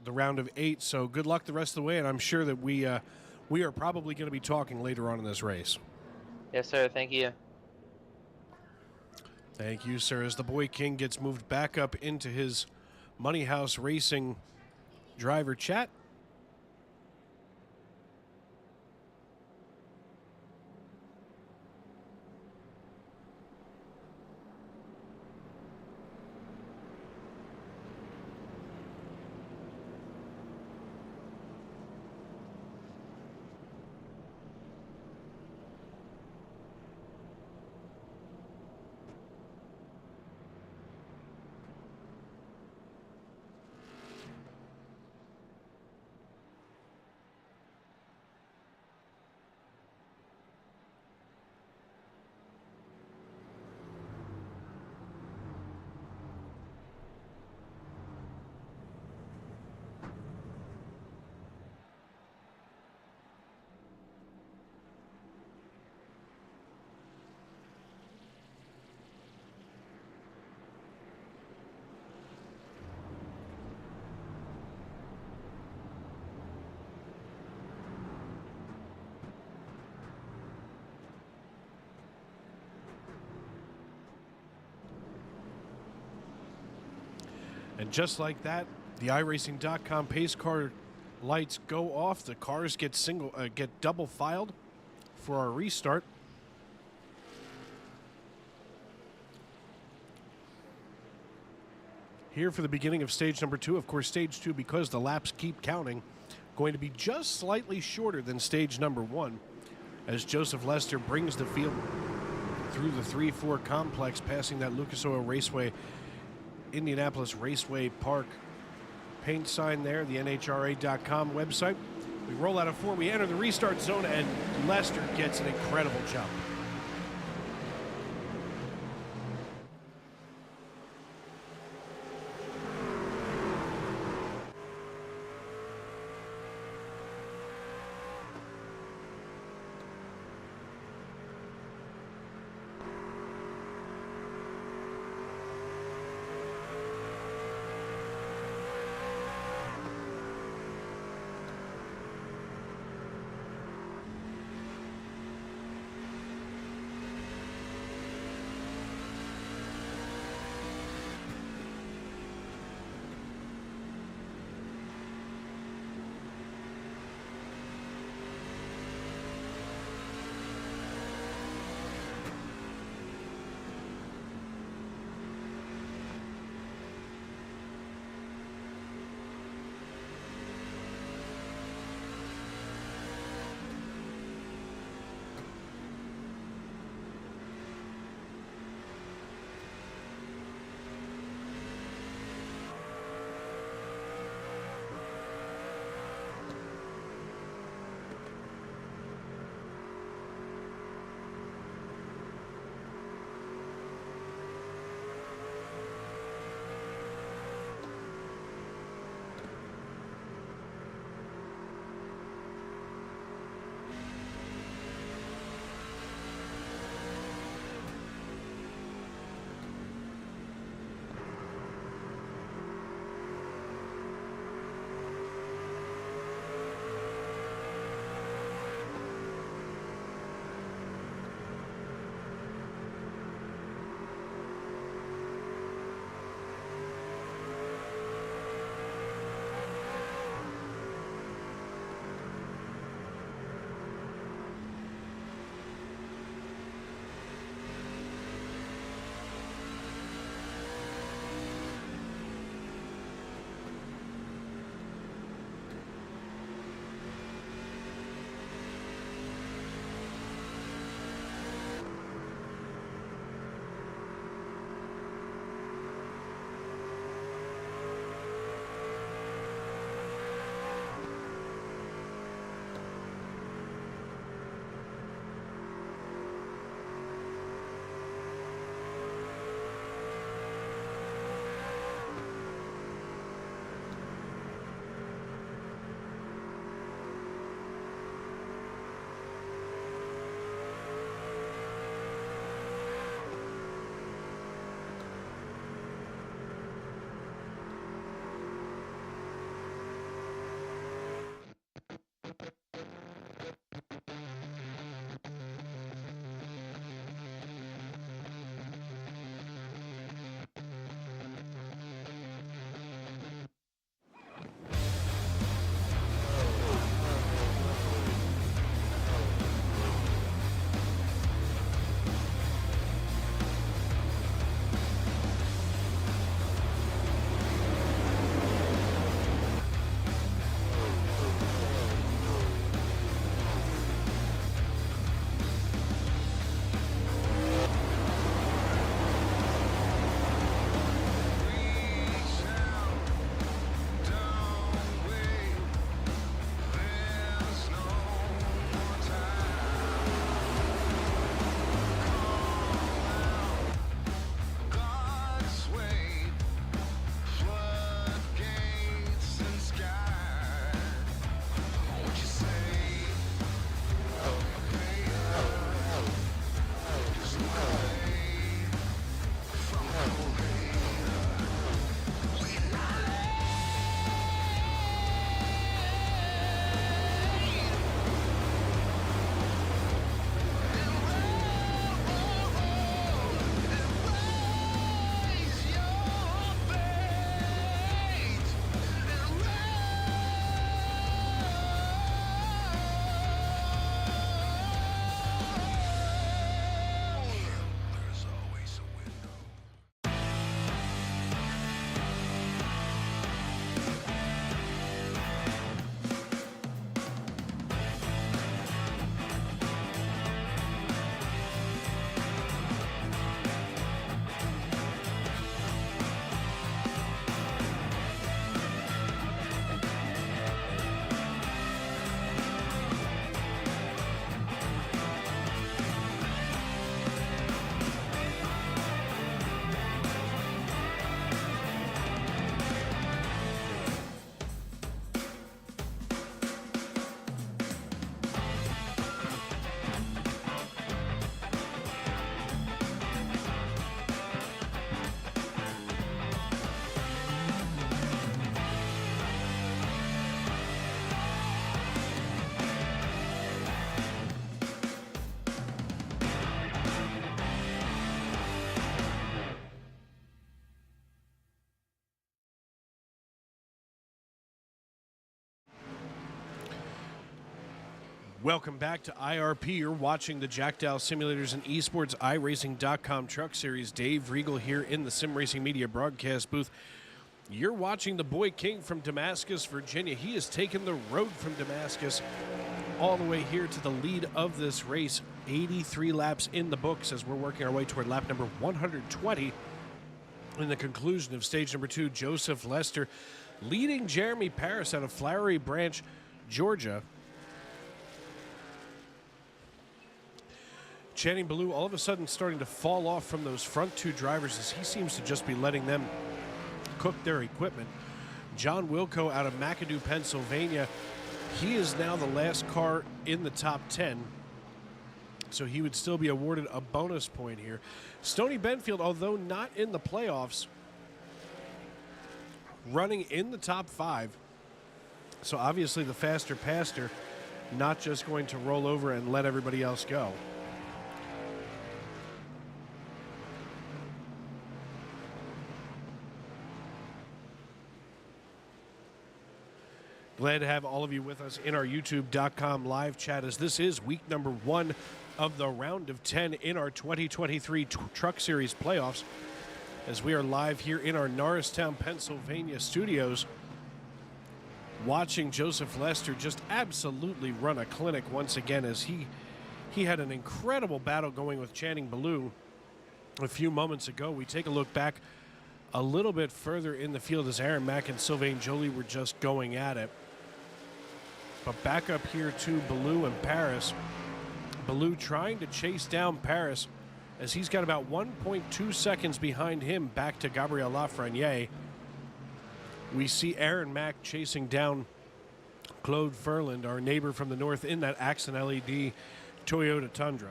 the round of 8, so good luck the rest of the way, and I'm sure that we are probably going to be talking later on in this race. Yes, sir. Thank you. Thank you, sir. As the Boy King gets moved back up into his Money House Racing driver chat. And just like that, the iRacing.com pace car lights go off. The cars get double filed for our restart. Here for the beginning of stage number 2. Of course, stage 2, because the laps keep counting, going to be just slightly shorter than stage number 1, as Joseph Lester brings the field through the 3-4 complex, passing that Lucas Oil Raceway, Indianapolis Raceway Park paint sign there, the NHRA.com website. We roll out of 4, we enter the restart zone, and Lester gets an incredible jump. Welcome back to IRP. You're watching the Jack Dowel Simulators and eSports iRacing.com Truck Series. Dave Regal here in the Sim Racing Media broadcast booth. You're watching the Boy King from Damascus, Virginia. He has taken the road from Damascus all the way here to the lead of this race. 83 laps in the books as we're working our way toward lap number 120. In the conclusion of stage number 2, Joseph Lester leading Jeremy Paris out of Flowery Branch, Georgia. Channing Ballou all of a sudden starting to fall off from those front two drivers as he seems to just be letting them cook their equipment. John Wilco out of McAdoo, Pennsylvania. He is now the last car in the top 10, so he would still be awarded a bonus point here. Stoney Benfield, although not in the playoffs, running in the top 5. So obviously the faster pastor not just going to roll over and let everybody else go. Glad to have all of you with us in our YouTube.com live chat as this is week number 1 of the round of 10 in our 2023 Truck Series playoffs as we are live here in our Norristown, Pennsylvania studios watching Joseph Lester just absolutely run a clinic once again as he had an incredible battle going with Channing Ballou a few moments ago. We take a look back a little bit further in the field as Aaron Mack and Sylvain Joly were just going at it. But back up here to Ballou and Paris. Ballou trying to chase down Paris as he's got about 1.2 seconds behind him back to Gabriel Lafreniere. We see Aaron Mack chasing down Claude Ferland, our neighbor from the north, in that Axon LED Toyota Tundra.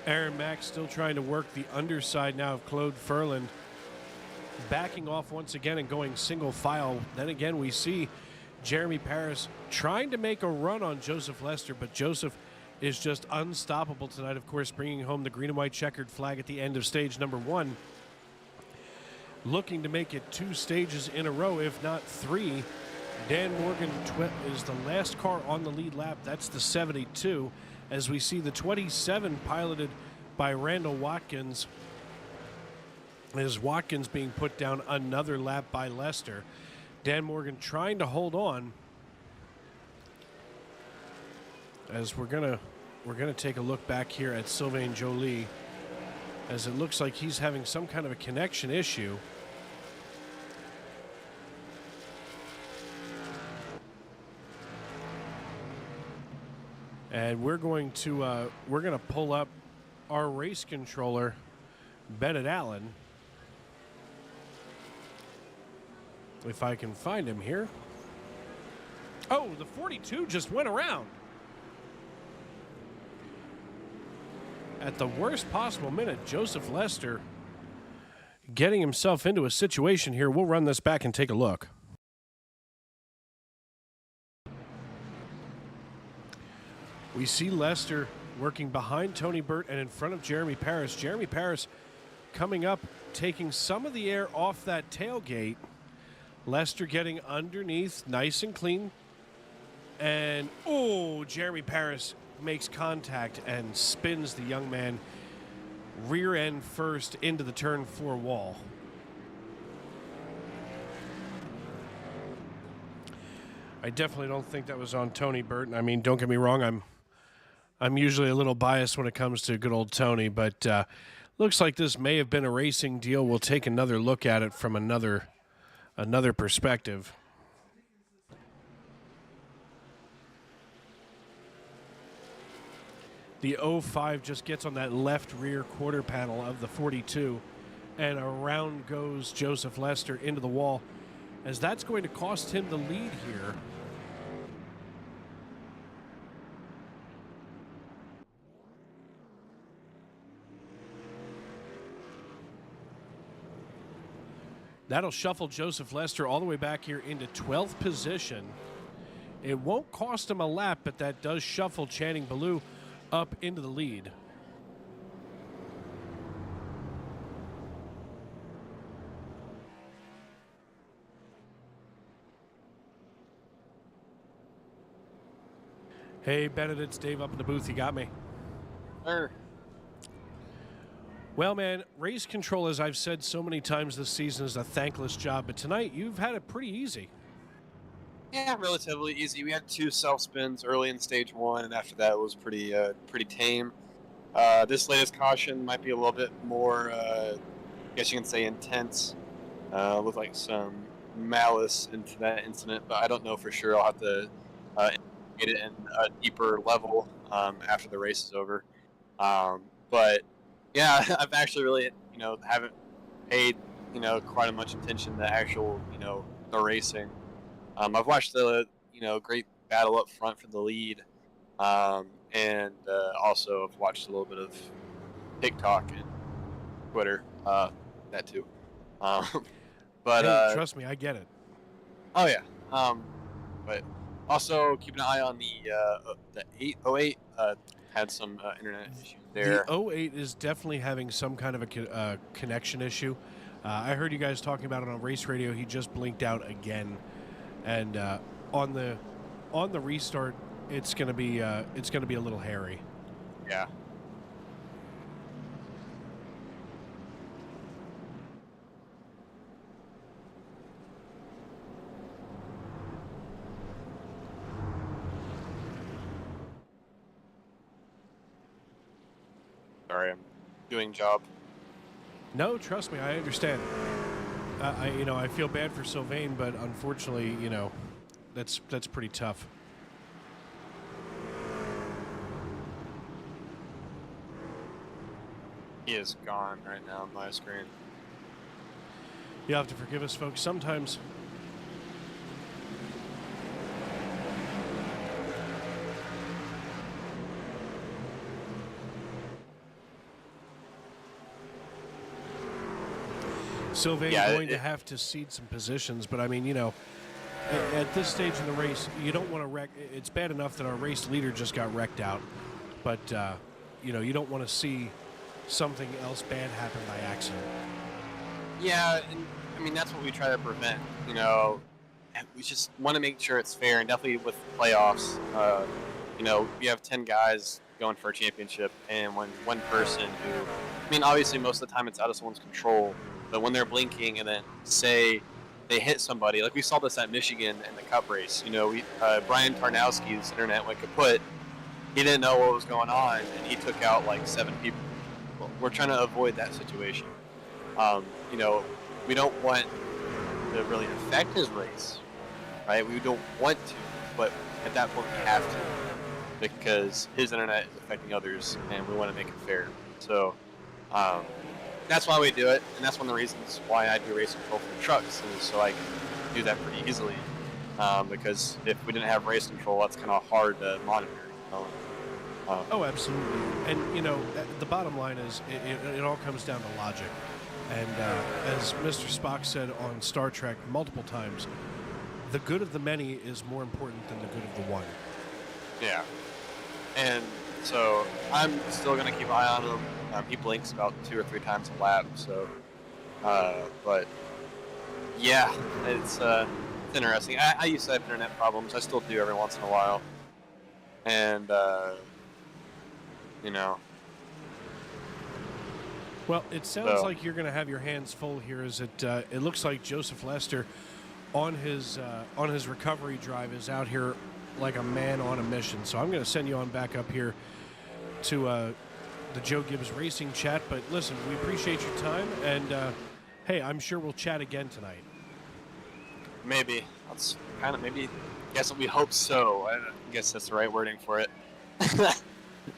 Aaron Mack still trying to work the underside now of Claude Ferland. Backing off once again and going single file. Then again we see Jeremy Paris trying to make a run on Joseph Lester, but Joseph is just unstoppable tonight, of course, bringing home the green and white checkered flag at the end of stage number 1. Looking to make it 2 stages in a row, if not 3. Dan Morgan is the last car on the lead lap. That's the 72. As we see the 27 piloted by Randall Watkins, as Watkins being put down another lap by Lester. Dan Morgan trying to hold on. As we're gonna take a look back here at Sylvain Joly, as it looks like he's having some kind of a connection issue. And we're going to pull up our race controller, Bennett Allen, if I can find him here. Oh, the 42 just went around at the worst possible minute. Joseph Lester getting himself into a situation here. We'll run this back and take a look. We see Lester working behind Tony Burt and in front of Jeremy Paris. Jeremy Paris coming up, taking some of the air off that tailgate. Lester getting underneath, nice and clean. And, oh, Jeremy Paris makes contact and spins the young man rear end first into the turn 4 wall. I definitely don't think that was on Tony Burton. I mean, don't get me wrong, I'm usually a little biased when it comes to good old Tony, but looks like this may have been a racing deal. We'll take another look at it from another perspective. The 05 just gets on that left rear quarter panel of the 42, and around goes Joseph Lester into the wall, as that's going to cost him the lead here. That'll shuffle Joseph Lester all the way back here into 12th position. It won't cost him a lap, but that does shuffle Channing Ballou up into the lead. Hey, Bennett, it's Dave up in the booth. You got me? Sure. Well, man, race control, as I've said so many times this season, is a thankless job. But tonight, you've had it pretty easy. Yeah, relatively easy. We had 2 self spins early in stage 1, and after that it was pretty tame. This latest caution might be a little bit more, I guess you can say, intense. With like some malice into that incident, but I don't know for sure. I'll have to get it in a deeper level after the race is over. But yeah, I've actually really, haven't paid, quite as much attention to actual, the racing. I've watched the, great battle up front for the lead, and also I've watched a little bit of TikTok and Twitter, that too. But hey, trust me, I get it. Oh yeah. But also keeping an eye on the 808. Had some internet issues there. The 08 is definitely having some kind of a connection issue. I heard you guys talking about it on race radio. He just blinked out again, and on the restart, it's gonna be a little hairy. Yeah. Sorry, I'm doing job. No, trust me, I understand. I feel bad for Sylvain, but unfortunately, that's pretty tough. He is gone right now on my screen. You'll have to forgive us, folks. Sometimes Sylvain going to have to cede some positions, but I mean, at this stage in the race, you don't want to wreck. It's bad enough that our race leader just got wrecked out, but you don't want to see something else bad happen by accident. Yeah, and I mean that's what we try to prevent. We just want to make sure it's fair, and definitely with playoffs. You have 10 guys going for a championship, and when one person who, obviously most of the time it's out of someone's control. But when they're blinking and then say they hit somebody, like we saw this at Michigan in the Cup race. Brian Tarnowski's internet went kaput. He didn't know what was going on, and he took out like 7 people. We're trying to avoid that situation. We don't want to really affect his race, right? We don't want to, but at that point we have to, because his internet is affecting others, and we want to make it fair. So. That's why we do it, and that's one of the reasons why I do race control for trucks, is so I can do that pretty easily. Because if we didn't have race control, that's kind of hard to monitor. Oh, absolutely. And the bottom line is, it all comes down to logic. And as Mr. Spock said on Star Trek multiple times, the good of the many is more important than the good of the one. Yeah. And so I'm still going to keep an eye on him. He blinks about 2 or 3 times a lap, so, but yeah, it's interesting. I used to have internet problems. I still do every once in a while, and Well, it sounds like you're going to have your hands full here. As it looks like Joseph Lester on his recovery drive is out here like a man on a mission. So I'm going to send you on back up here to the Joe Gibbs Racing chat. But listen, we appreciate your time, and hey, I'm sure we'll chat again tonight. Maybe. That's kind of maybe. I guess we hope so. I guess that's the right wording for it.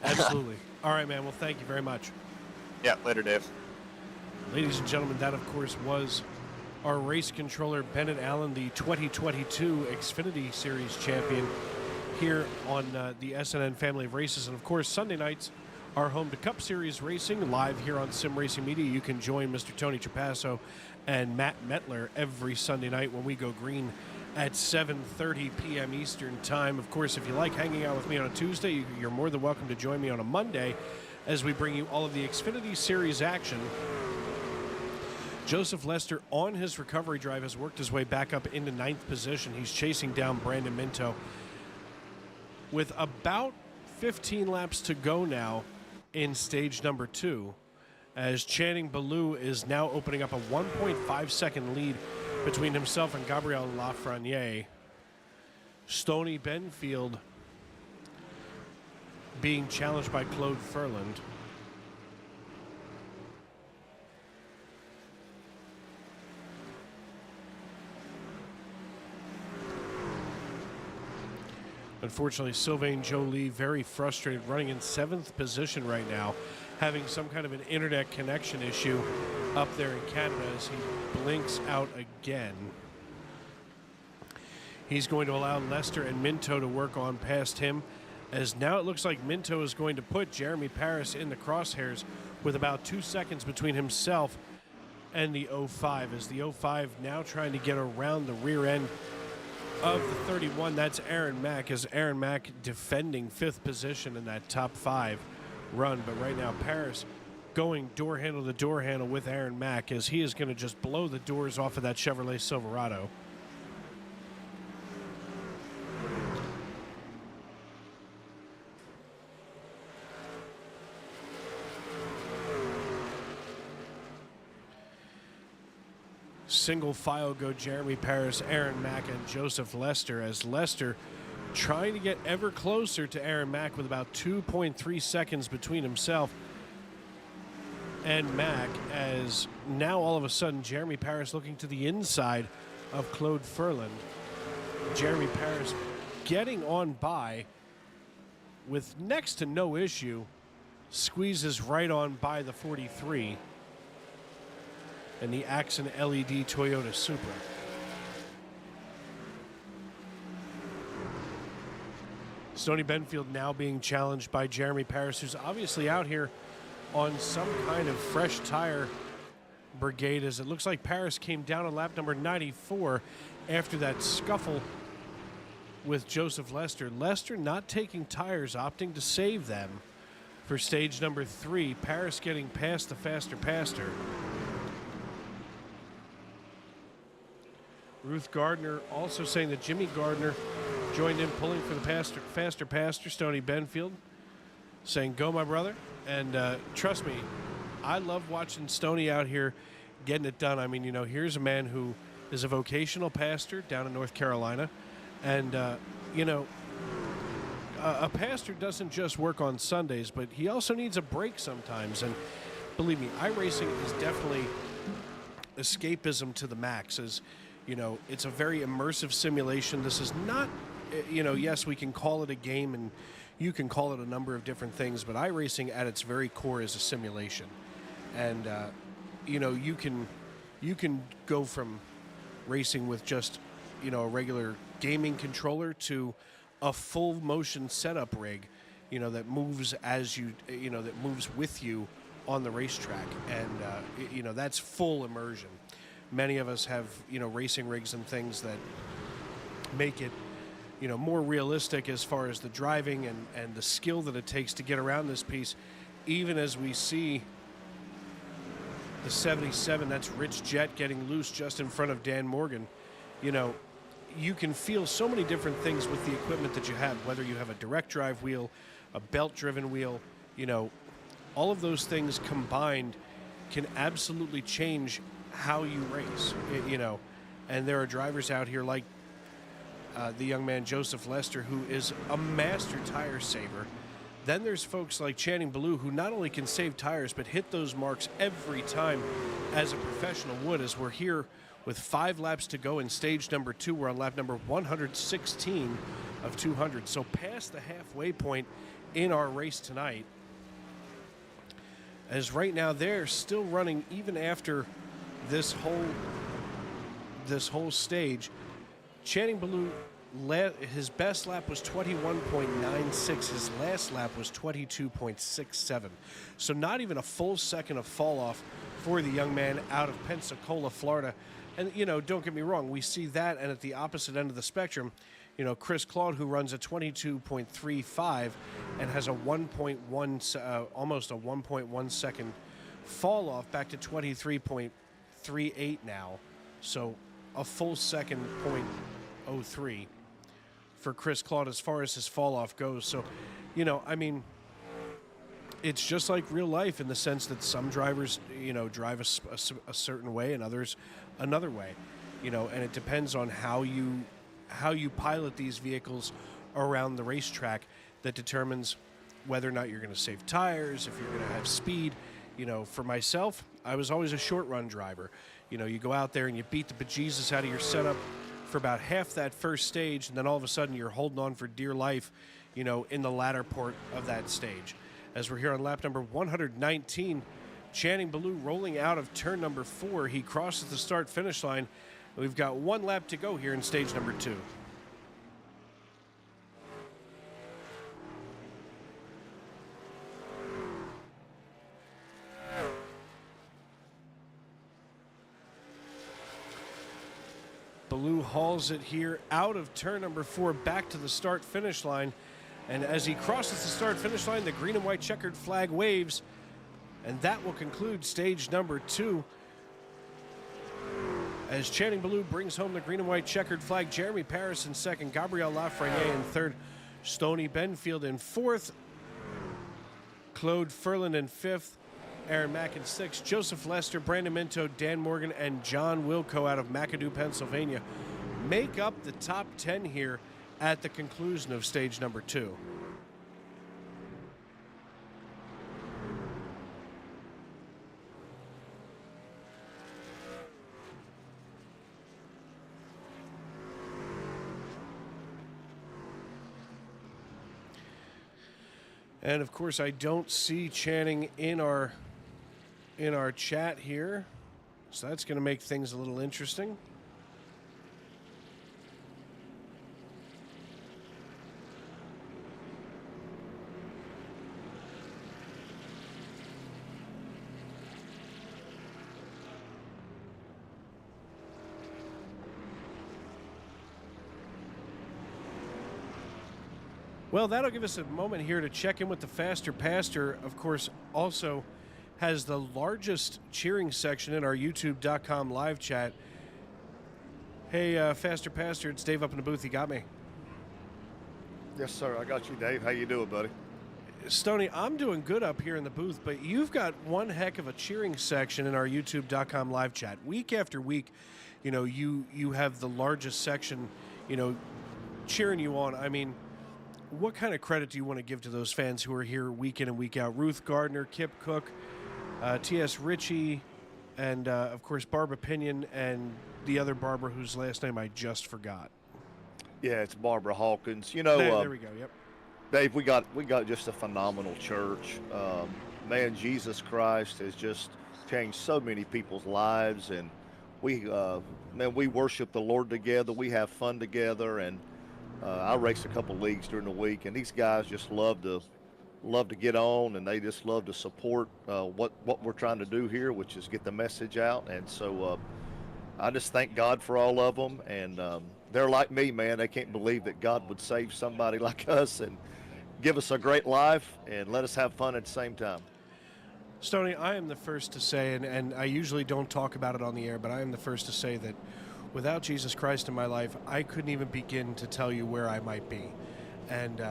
Absolutely. All right, man. Well, thank you very much. Yeah, later, Dave. Ladies and gentlemen, that, of course, was our race controller, Bennett Allen, the 2022 Xfinity Series champion here on the SNN Family of Races. And, of course, Sunday nights, our home to Cup Series racing, live here on Sim Racing Media. You can join Mr. Tony Trapasso and Matt Metler every Sunday night when we go green at 7:30 p.m. Eastern Time. Of course, if you like hanging out with me on a Tuesday, you're more than welcome to join me on a Monday as we bring you all of the Xfinity Series action. Joseph Lester, on his recovery drive, has worked his way back up into 9th position. He's chasing down Brandon Minto. With about 15 laps to go now in stage number 2, as Channing Ballou is now opening up a 1.5 second lead between himself and Gabriel Lafreniere. Stoney Benfield being challenged by Claude Furland. Unfortunately, Sylvain Joly very frustrated, running in 7th position right now, having some kind of an internet connection issue up there in Canada as he blinks out again. He's going to allow Lester and Minto to work on past him, as now it looks like Minto is going to put Jeremy Paris in the crosshairs with about 2 seconds between himself and the 05, as the 05 now trying to get around the rear end of the 31. That's Aaron Mack, as Aaron Mack defending 5th position in that top 5 run. But right now, Paris going door handle to door handle with Aaron Mack, as he is going to just blow the doors off of that Chevrolet Silverado. Single file go Jeremy Paris, Aaron Mack, and Joseph Lester, as Lester trying to get ever closer to Aaron Mack with about 2.3 seconds between himself and Mack, as now all of a sudden Jeremy Paris looking to the inside of Claude Furland. Jeremy Paris getting on by with next to no issue, squeezes right on by the 43 and the Axon LED Toyota Supra. Stoney Benfield now being challenged by Jeremy Paris, who's obviously out here on some kind of fresh tire brigade, as it looks like Paris came down on lap number 94 after that scuffle with Joseph Lester. Lester not taking tires, opting to save them for stage number 3. Paris getting past the faster pastor. Ruth Gardner also saying that Jimmy Gardner joined in pulling for the faster pastor, Stoney Benfield, saying, "Go, my brother." And trust me, I love watching Stoney out here getting it done. I mean, you know, here's a man who is a vocational pastor down in North Carolina. And, you know, a pastor doesn't just work on Sundays, but he also needs a break sometimes. And believe me, iRacing is definitely escapism to the max. As you know, it's a very immersive simulation. This is not, you know, yes, we can call it a game and you can call it a number of different things, but iRacing at its very core is a simulation. And, you know, you can go from racing with just, you know, a regular gaming controller to a full motion setup rig, you know, that moves as you, you know, that moves with you on the racetrack. And, you know, that's full immersion. Many of us have, you know, racing rigs and things that make it, you know, more realistic as far as the driving and the skill that it takes to get around this piece. Even as we see the 77, that's Rich Jett getting loose just in front of Dan Morgan. You know, you can feel so many different things with the equipment that you have, whether you have a direct drive wheel, a belt-driven wheel, you know, all of those things combined can absolutely change how you race, you know. And there are drivers out here like the young man Joseph Lester, who is a master tire saver. Then there's folks like Channing Ballou, who not only can save tires, but hit those marks every time as a professional would, as we're here with 5 laps to go in stage number 2. We're on lap number 116 of 200. So past the halfway point in our race tonight. As right now they're still running even after this whole stage. Channing Ballou his best lap was 21.96. His last lap was 22.67. So not even a full second of fall off for the young man out of Pensacola, Florida. And, don't get me wrong, we see that, and at the opposite end of the spectrum, Chris Claude, who runs a 22.35 and has a 1.1, almost a 1.1 second fall off back to 23.38 now. So a full second 0.03 for Chris Claude as far as his fall off goes. So, it's just like real life in the sense that some drivers, drive a certain way and others another way, and it depends on how you pilot these vehicles around the racetrack that determines whether or not you're going to save tires, if you're going to have speed. For myself, I was always a short run driver. You go out there and you beat the bejesus out of your setup for about half that first stage, and then all of a sudden you're holding on for dear life, in the latter part of that stage. As we're here on lap number 119, Channing Ballou rolling out of turn number 4. He crosses the start-finish line. We've got one lap to go here in stage number 2. Ballou hauls it here out of turn number 4 back to the start-finish line. And as he crosses the start-finish line, the green and white checkered flag waves. And that will conclude stage number 2. As Channing Ballou brings home the green and white checkered flag, Jeremy Paris in second, Gabriel Lafreniere in third, Stoney Benfield in fourth, Claude Ferland in fifth, Aaron Mack in sixth, Joseph Lester, Brandon Minto, Dan Morgan, and John Wilco out of McAdoo, Pennsylvania make up the top 10 here at the conclusion of stage number 2. And of course, I don't see Channing in our chat here, so that's going to make things a little interesting. Well, that'll give us a moment here to check in with the Faster Pastor. Of course, also has the largest cheering section in our YouTube.com live chat. Hey, Faster Pastor, it's Dave up in the booth. You got me? Yes, sir. I got you, Dave. How you doing, buddy? Stoney, I'm doing good up here in the booth, but you've got one heck of a cheering section in our YouTube.com live chat. Week after week, you have the largest section, cheering you on. I mean, what kind of credit do you want to give to those fans who are here week in and week out? Ruth Gardner, Kip Cook, T.S. Ritchie, and, of course, Barbara Pinion, and the other Barbara whose last name I just forgot. Yeah, it's Barbara Hawkins. There we go, yep. Dave, we got just a phenomenal church. Man, Jesus Christ has just changed so many people's lives, and we worship the Lord together. We have fun together, and I race a couple leagues during the week, and these guys just love to get on, and they just love to support what we're trying to do here, which is get the message out. And so I just thank God for all of them, and they're like me, man. They can't believe that God would save somebody like us and give us a great life and let us have fun at the same time. Stoney, I am the first to say, and I usually don't talk about it on the air, but I am the first to say that without Jesus Christ in my life, I couldn't even begin to tell you where I might be. And,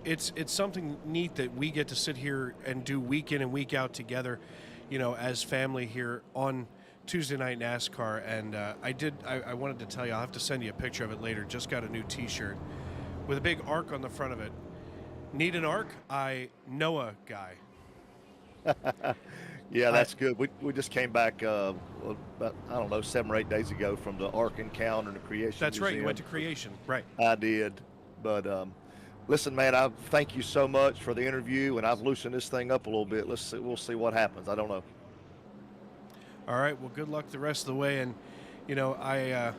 it's something neat that we get to sit here and do week in and week out together, as family here on Tuesday Night NASCAR. And I wanted to tell you, I'll have to send you a picture of it later. Just got a new T-shirt with a big arc on the front of it. Need an arc? I know a guy. Yeah, that's good. We just came back about, 7 or 8 days ago from the Ark Encounter and the Creation That's right. Museum. You went to Creation, right? I did, but listen, man, I thank you so much for the interview, and I've loosened this thing up a little bit. We'll see what happens. I don't know. All right. Well, good luck the rest of the way, and I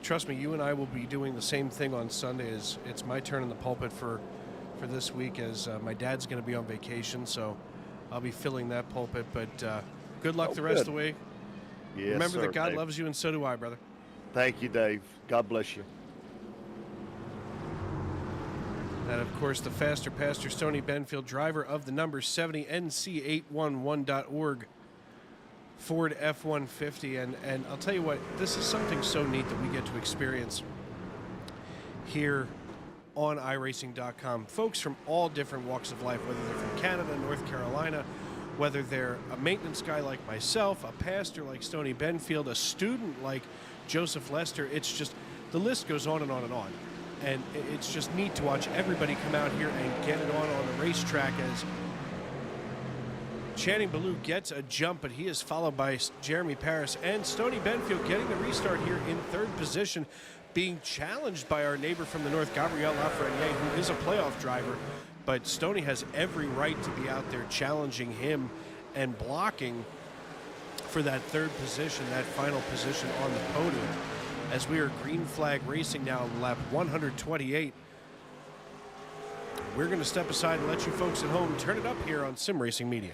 trust me, you and I will be doing the same thing on Sunday. It's my turn in the pulpit for this week, as my dad's going to be on vacation, so I'll be filling that pulpit. But good luck the rest of the way. Yes, Remember sir, that God Dave. loves you, and so do I, brother. Thank you, Dave. God bless you. And of course, the faster Pastor Stoney Benfield, driver of the number 70 NC811.org Ford F-150. And I'll tell you what, this is something so neat that we get to experience here on iRacing.com. Folks from all different walks of life, whether they're from Canada, North Carolina, whether they're a maintenance guy like myself, a pastor like Stoney Benfield, a student like Joseph Lester. It's just, the list goes on and on and on. And it's just neat to watch everybody come out here and get it on the racetrack, as Channing Ballou gets a jump, but he is followed by Jeremy Paris and Stoney Benfield getting the restart here in third position, being challenged by our neighbor from the north, Gabriel Lafreniere, who is a playoff driver. But Stoney has every right to be out there challenging him and blocking for that third position, that final position on the podium. As we are green flag racing now on lap 128. We're going to step aside and let you folks at home turn it up here on Sim Racing Media.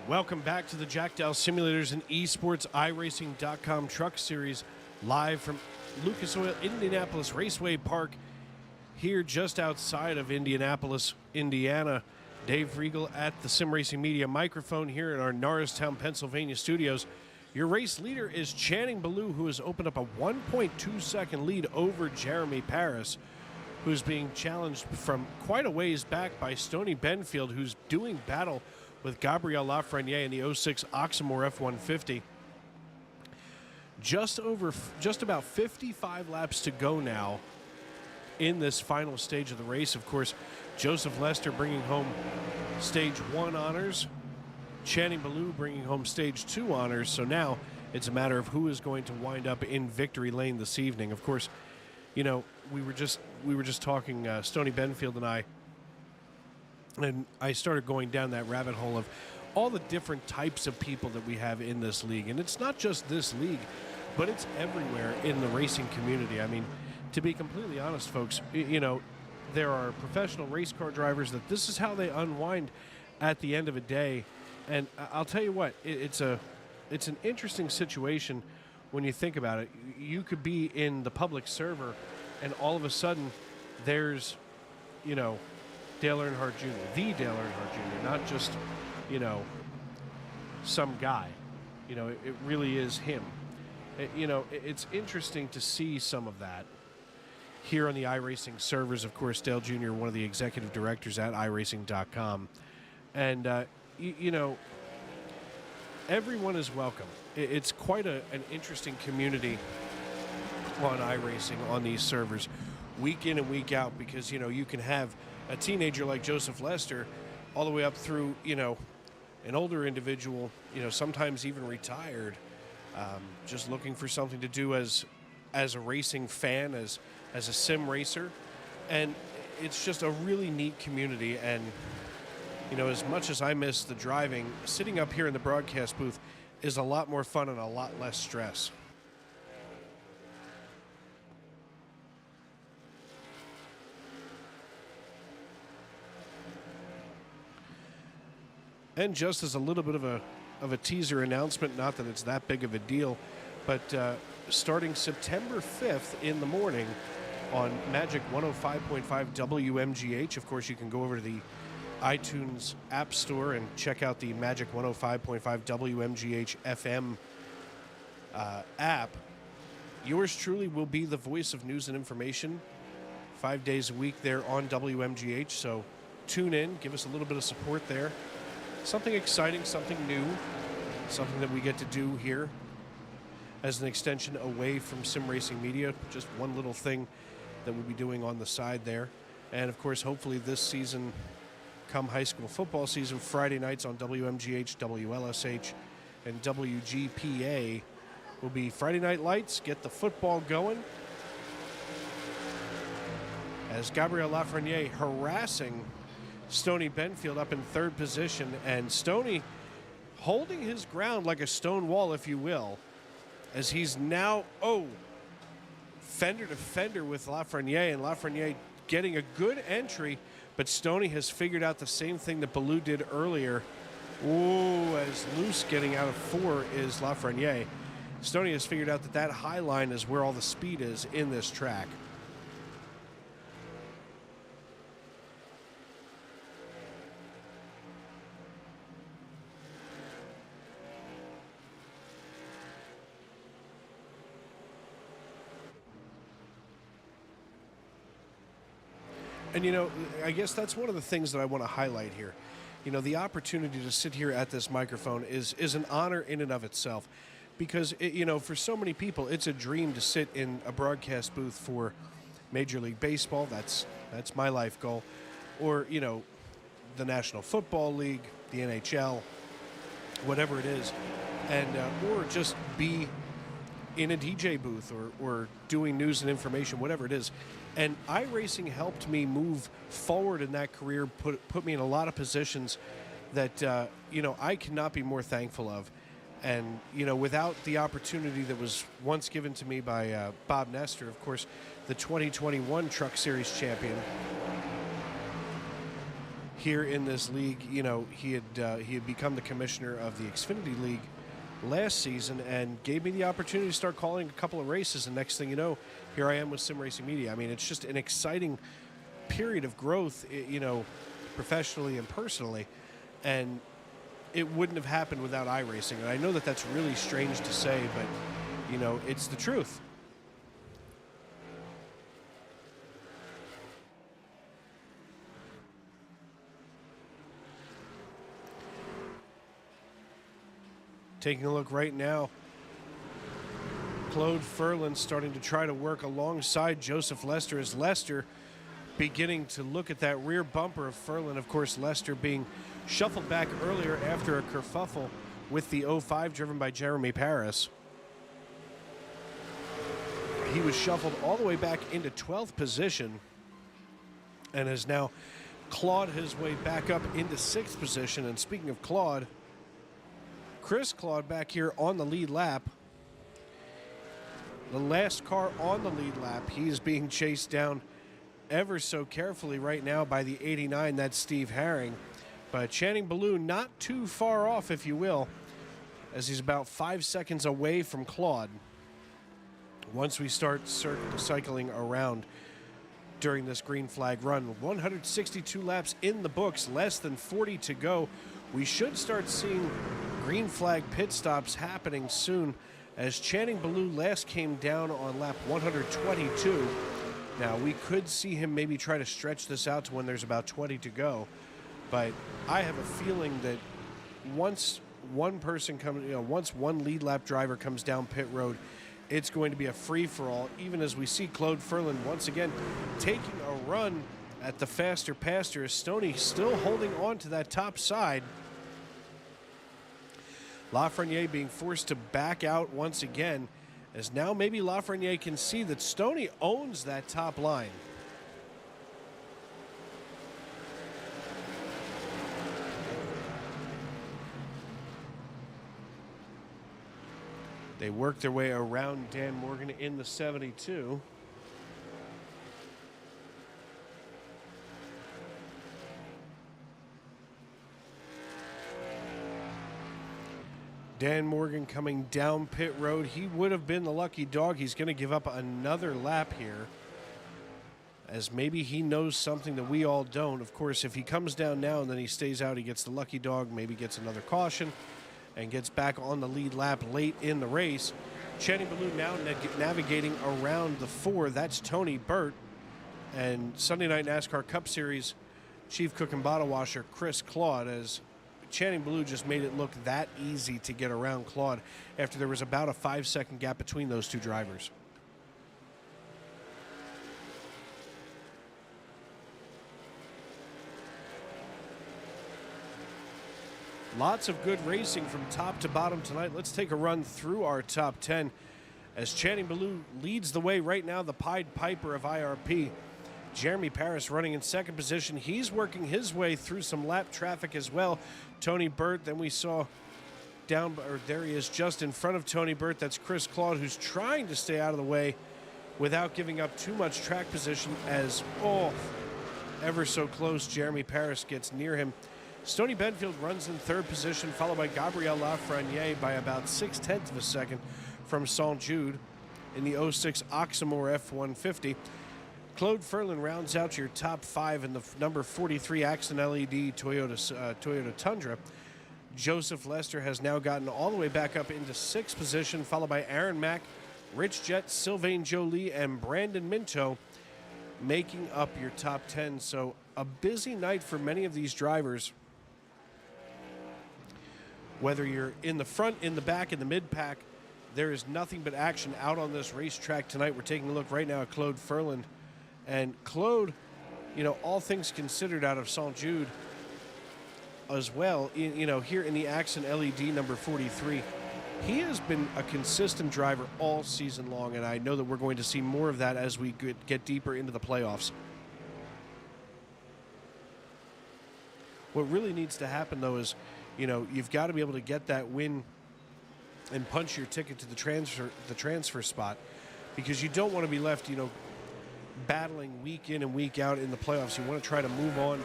Welcome back to the Jack Dowel Simulators and eSports iRacing.com Truck Series, live from Lucas Oil Indianapolis Raceway Park, here just outside of Indianapolis, Indiana. Dave Riegel at the Sim Racing Media microphone here in our Norristown, Pennsylvania studios. Your race leader is Channing Ballou, who has opened up a 1.2-second lead over Jeremy Paris, who's being challenged from quite a ways back by Stoney Benfield, who's doing battle with Gabriel Lafreniere in the 06 Oxmoor F-150. Just about 55 laps to go now in this final stage of the race. Of course, Joseph Lester bringing home Stage 1 honors, Channing Ballou bringing home Stage 2 honors. So now it's a matter of who is going to wind up in victory lane this evening. Of course, you know, we were just talking, Stoney Benfield and I started going down that rabbit hole of all the different types of people that we have in this league. And it's not just this league, but it's everywhere in the racing community. I mean, to be completely honest, folks, you know, there are professional race car drivers that this is how they unwind at the end of a day. And I'll tell you what, it's an interesting situation when you think about it. You could be in the public server and all of a sudden there's, you know, Dale Earnhardt Jr., the Dale Earnhardt Jr., not just, you know, some guy. You know, it really is him. You know, it's interesting to see some of that here on the iRacing servers. Of course, Dale Jr., one of the executive directors at iRacing.com. And, you know, everyone is welcome. It's quite an interesting community on iRacing on these servers week in and week out, because, you know, you can have a teenager like Joseph Lester all the way up through, you know, an older individual, you know, sometimes even retired, just looking for something to do as a racing fan, as a sim racer. And it's just a really neat community. And, you know, as much as I miss the driving, sitting up here in the broadcast booth is a lot more fun and a lot less stress. And just as a little bit of a teaser announcement, not that it's that big of a deal, but starting September 5th in the morning on Magic 105.5 WMGH, of course, you can go over to the iTunes App Store and check out the Magic 105.5 WMGH FM app. Yours truly will be the voice of news and information 5 days a week there on WMGH, so tune in, give us a little bit of support there. Something exciting, something new, something that we get to do here as an extension away from Sim Racing Media. Just one little thing that we'll be doing on the side there. And of course, hopefully this season, come high school football season, Friday nights on WMGH, WLSH, and WGPA, will be Friday Night Lights, get the football going. As Gabriel Lafreniere harassing Stoney Benfield up in third position, and Stoney holding his ground like a stone wall, if you will, as he's now, fender to fender with Lafreniere, and Lafreniere getting a good entry, but Stoney has figured out the same thing that Ballou did earlier. Ooh, as loose getting out of 4 is Lafreniere. Stoney has figured out that that high line is where all the speed is in this track. And, you know, I guess that's one of the things that I want to highlight here. You know, the opportunity to sit here at this microphone is an honor in and of itself. Because, you know, for so many people, it's a dream to sit in a broadcast booth for Major League Baseball. That's my life goal. Or, you know, the National Football League, the NHL, whatever it is. And, or just be in a DJ booth or doing news and information, whatever it is. And iRacing helped me move forward in that career, put me in a lot of positions that, you know, I cannot be more thankful of. And, you know, without the opportunity that was once given to me by Bob Nestor, of course, the 2021 Truck Series champion here in this league, you know, he had become the commissioner of the Xfinity League last season and gave me the opportunity to start calling a couple of races, and next thing you know, here I am with Sim Racing Media. I mean, it's just an exciting period of growth, you know, professionally and personally, and it wouldn't have happened without iRacing. And I know that that's really strange to say, but, you know, it's the truth. Taking a look right now, Claude Furlan starting to try to work alongside Joseph Lester, as Lester beginning to look at that rear bumper of Furlan. Of course, Lester being shuffled back earlier after a kerfuffle with the 05 driven by Jeremy Paris. He was shuffled all the way back into 12th position and has now clawed his way back up into 6th position. And speaking of Claude, Chris Claude back here on the lead lap. The last car on the lead lap. He is being chased down ever so carefully right now by the 89. That's Steve Herring. But Channing Ballou not too far off, if you will, as he's about 5 seconds away from Claude. Once we start cycling around during this green flag run, 162 laps in the books, less than 40 to go. We should start seeing green flag pit stops happening soon, as Channing Ballou last came down on lap 122. Now, we could see him maybe try to stretch this out to when there's about 20 to go, but I have a feeling that once one person comes, you know, once one lead lap driver comes down pit road, it's going to be a free-for-all, even as we see Claude Furlan once again taking a run at the faster pasture. Stoney still holding on to that top side. Lafreniere being forced to back out once again, as now maybe Lafreniere can see that Stoney owns that top line. They work their way around Dan Morgan in the 72. Dan Morgan coming down pit road. He would have been the lucky dog. He's going to give up another lap here, as maybe he knows something that we all don't. Of course, if he comes down now and then he stays out, he gets the lucky dog, maybe gets another caution, and gets back on the lead lap late in the race. Channing Ballou now navigating around the 4. That's Tony Burt. And Sunday Night NASCAR Cup Series Chief Cook and Bottle Washer Chris Claude, as Channing Ballou just made it look that easy to get around Claude after there was about a 5-second gap between those two drivers. Lots of good racing from top to bottom tonight. Let's take a run through our top 10 as Channing Ballou leads the way right now, the Pied Piper of IRP. Jeremy Paris running in second position. He's working his way through some lap traffic as well. Tony Burt, then we saw down, or there he is just in front of Tony Burt. That's Chris Claude, who's trying to stay out of the way without giving up too much track position as, ever so close, Jeremy Paris gets near him. Stoney Benfield runs in third position, followed by Gabriel Lafreniere by about 0.6 of a second from St. Jude in the 06 Oxmoor F-150. Claude Ferlin rounds out your top 5 in the number 43 Axon LED Toyota Tundra. Joseph Lester has now gotten all the way back up into 6th position, followed by Aaron Mack, Rich Jett, Sylvain Jolie, and Brandon Minto making up your top 10. So a busy night for many of these drivers. Whether you're in the front, in the back, in the mid-pack, there is nothing but action out on this racetrack tonight. We're taking a look right now at Claude Ferland. And Claude, you know, all things considered, out of St. Jude as well, you know, here in the Axon LED number 43, he has been a consistent driver all season long, and I know that we're going to see more of that as we get deeper into the playoffs. What really needs to happen, though, is, you know, you've got to be able to get that win and punch your ticket to the transfer spot, because you don't want to be left, you know, battling week in and week out in the playoffs. You want to try to move on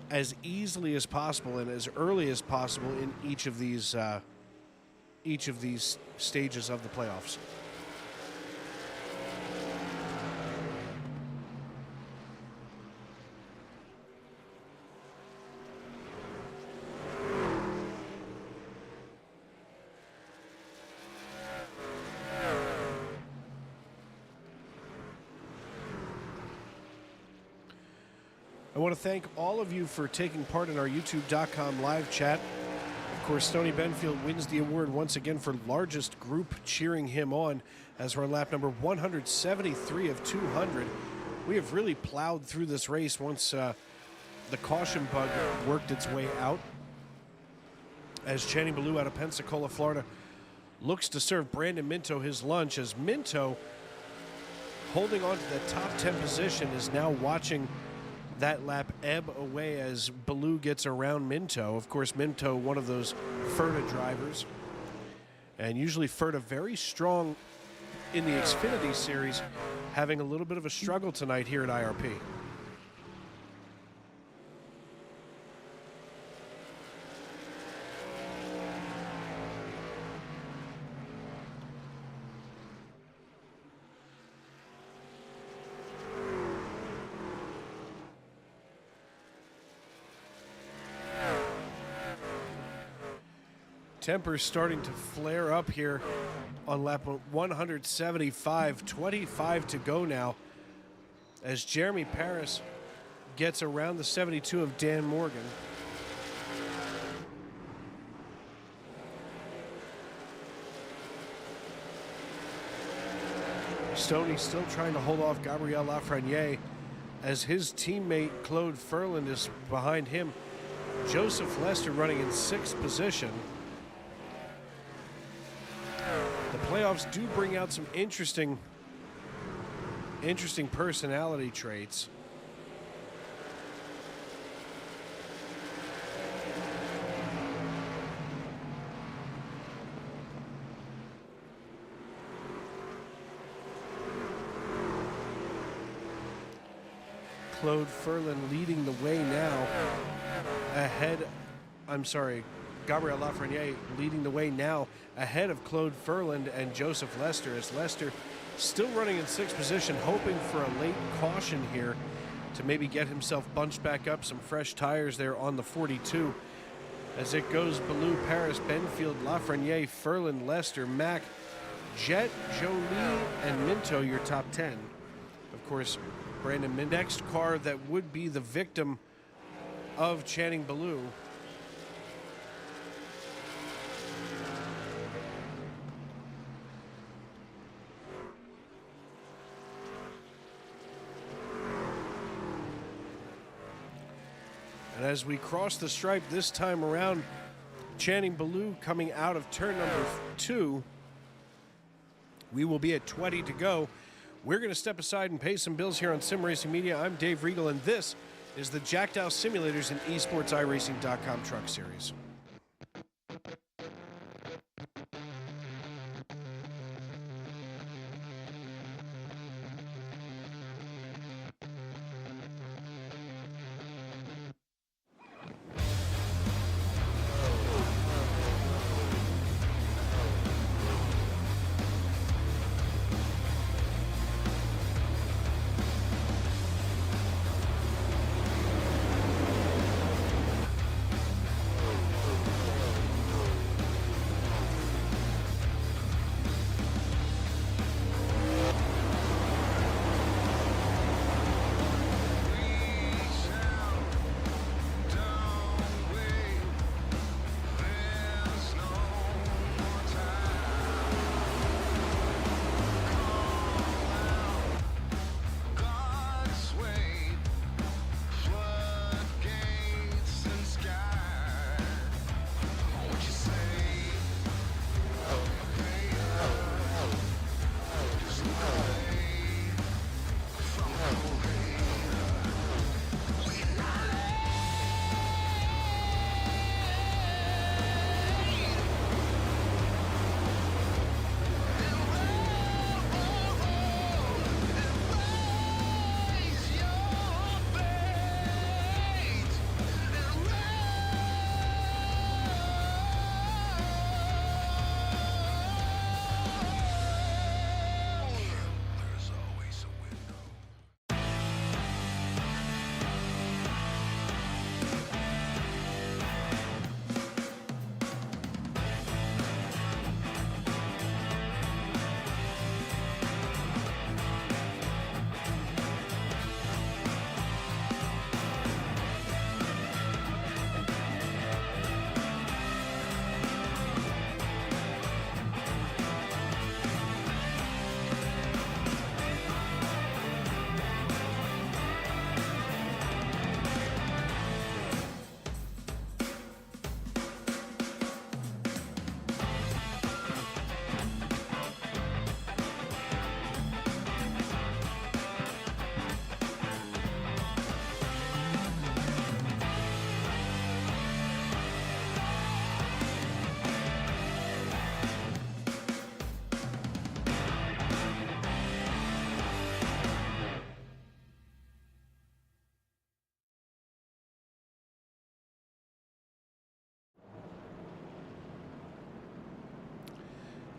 as easily as possible and as early as possible in each of these stages of the playoffs. I want to thank all of you for taking part in our YouTube.com live chat. Of course, Stoney Benfield wins the award once again for largest group cheering him on as we're on lap number 173 of 200. We have really plowed through this race once the caution bug worked its way out, as Channing Ballou out of Pensacola, Florida, looks to serve Brandon Minto his lunch, as Minto, holding on to the top 10 position, is now watching that lap ebb away as Ballou gets around Minto. Of course, Minto, one of those FERTA drivers, and usually FERTA very strong in the Xfinity series, having a little bit of a struggle tonight here at IRP. Tempers starting to flare up here on lap 175, 25 to go now, as Jeremy Paris gets around the 72 of Dan Morgan. Stoney still trying to hold off Gabriel Lafreniere as his teammate Claude Ferland is behind him. Joseph Lester running in 6th position. The playoffs do bring out some interesting personality traits. Claude Ferland leading the way now ahead. Gabriel Lafreniere leading the way now ahead of Claude Ferland and Joseph Lester, as Lester still running in 6th position, hoping for a late caution here to maybe get himself bunched back up, some fresh tires there on the 42. As it goes, Ballou, Paris, Benfield, Lafreniere, Ferland, Lester, Mack, Jett, Jolie, and Minto, your top 10. Of course, Brandon Minto, next car that would be the victim of Channing Ballou. And as we cross the stripe this time around, Channing Ballou coming out of turn number 2. We will be at 20 to go. We're going to step aside and pay some bills here on Sim Racing Media. I'm Dave Regal, and this is the Jack Dowel Simulators and eSports iRacing.com Truck Series.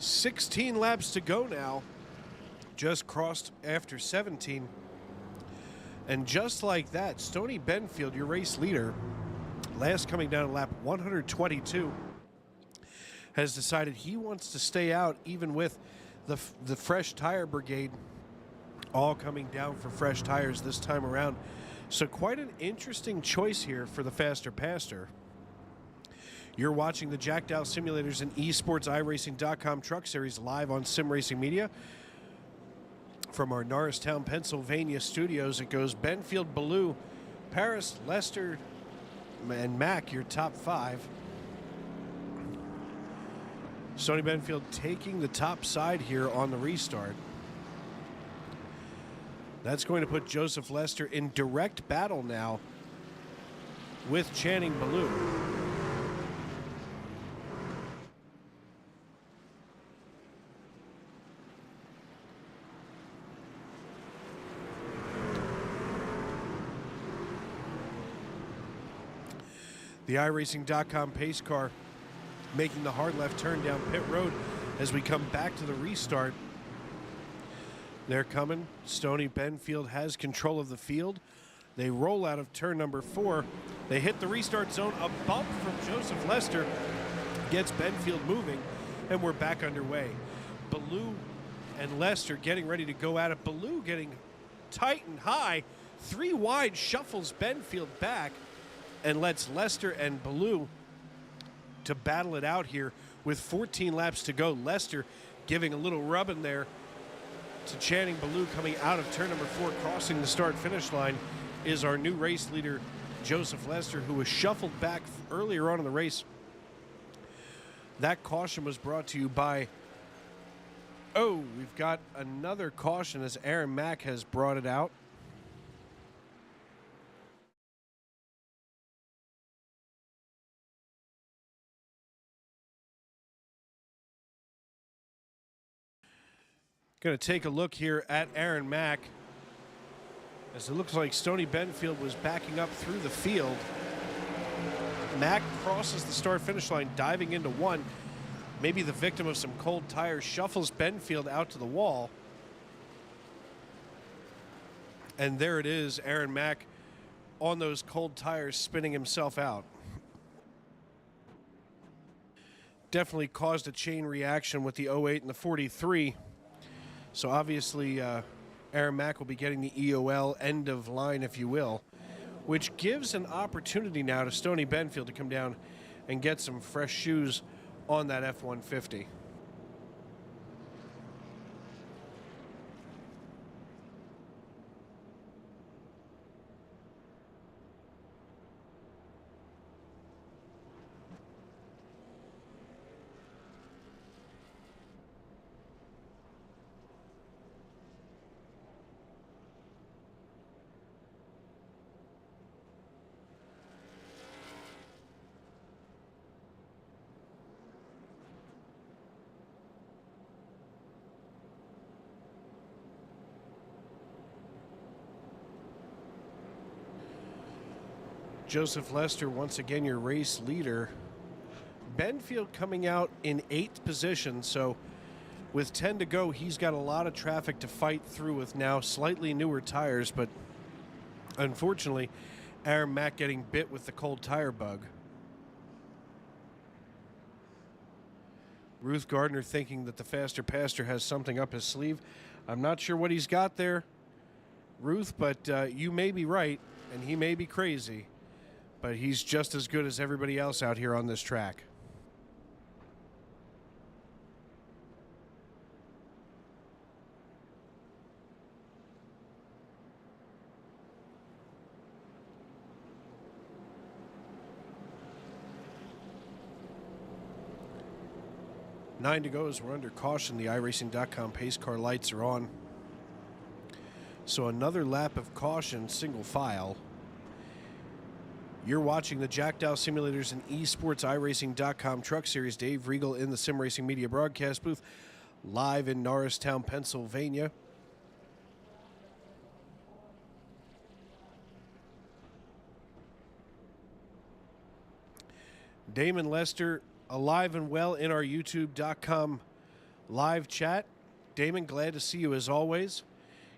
"16 laps to go now. Just crossed after 17. And just like that, Stoney Benfield, your race leader, last coming down lap 122, has decided he wants to stay out even with the fresh tire brigade all coming down for fresh tires this time around. So quite an interesting choice here for the faster pastor. You're watching the Jack Dowel Simulators and eSports iRacing.com Truck Series live on Sim Racing Media. From our Norristown, Pennsylvania studios, it goes Benfield, Ballou, Paris, Lester, and Mac, your top 5. Stoney Benfield taking the top side here on the restart. That's going to put Joseph Lester in direct battle now with Channing Ballou. The iRacing.com pace car making the hard left turn down pit road as we come back to the restart. They're coming. Stoney Benfield has control of the field. They roll out of turn number 4. They hit the restart zone. A bump from Joseph Lester gets Benfield moving, and we're back underway. Ballou and Lester getting ready to go at it. Ballou getting tight and high. 3 wide shuffles Benfield back and lets Lester and Ballou to battle it out here with 14 laps to go. Lester giving a little rub in there to Channing Ballou coming out of turn number 4, crossing the start-finish line is our new race leader, Joseph Lester, who was shuffled back earlier on in the race That caution was brought to you by... Oh, we've got another caution as Aaron Mack has brought it out. Going to take a look here at Aaron Mack, as it looks like Stoney Benfield was backing up through the field. Mack crosses the start-finish line, diving into one. Maybe the victim of some cold tires, shuffles Benfield out to the wall. And there it is, Aaron Mack on those cold tires, spinning himself out. Definitely caused a chain reaction with the 08 and the 43. So obviously, Aaron Mack will be getting the EOL end of line, if you will, which gives an opportunity now to Stoney Benfield to come down and get some fresh shoes on that F-150. Joseph Lester, once again, your race leader. Benfield coming out in 8th position, so with 10 to go, he's got a lot of traffic to fight through with now slightly newer tires, but unfortunately, Aaron Mack getting bit with the cold tire bug. Ruth Gardner thinking that the faster pastor has something up his sleeve. I'm not sure what he's got there, Ruth, but you may be right, and he may be crazy. But he's just as good as everybody else out here on this track. Nine to go as we're under caution. The iRacing.com pace car lights are on. So another lap of caution, single file. You're watching the Jack Dowel Simulators and eSports iRacing.com Truck Series. Dave Regal in the Sim Racing Media broadcast booth, live in Norristown, Pennsylvania. Damon Lester, alive and well in our YouTube.com live chat. Damon, glad to see you as always.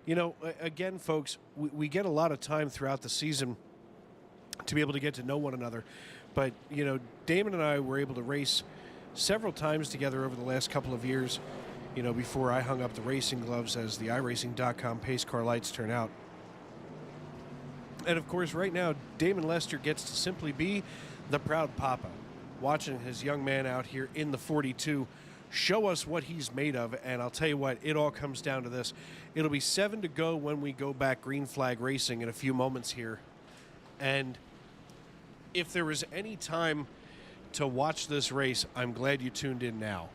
You know, again, folks, we get a lot of time throughout the season to be able to get to know one another. But, you know, Damon and I were able to race several times together over the last couple of years, you know, before I hung up the racing gloves as the iRacing.com pace car lights turn out. And, of course, right now, Damon Lester gets to simply be the proud papa, watching his young man out here in the 42 show us what he's made of. And I'll tell you what, it all comes down to this. It'll be 7 to go when we go back green flag racing in a few moments here. And if there was any time to watch this race, I'm glad you tuned in now.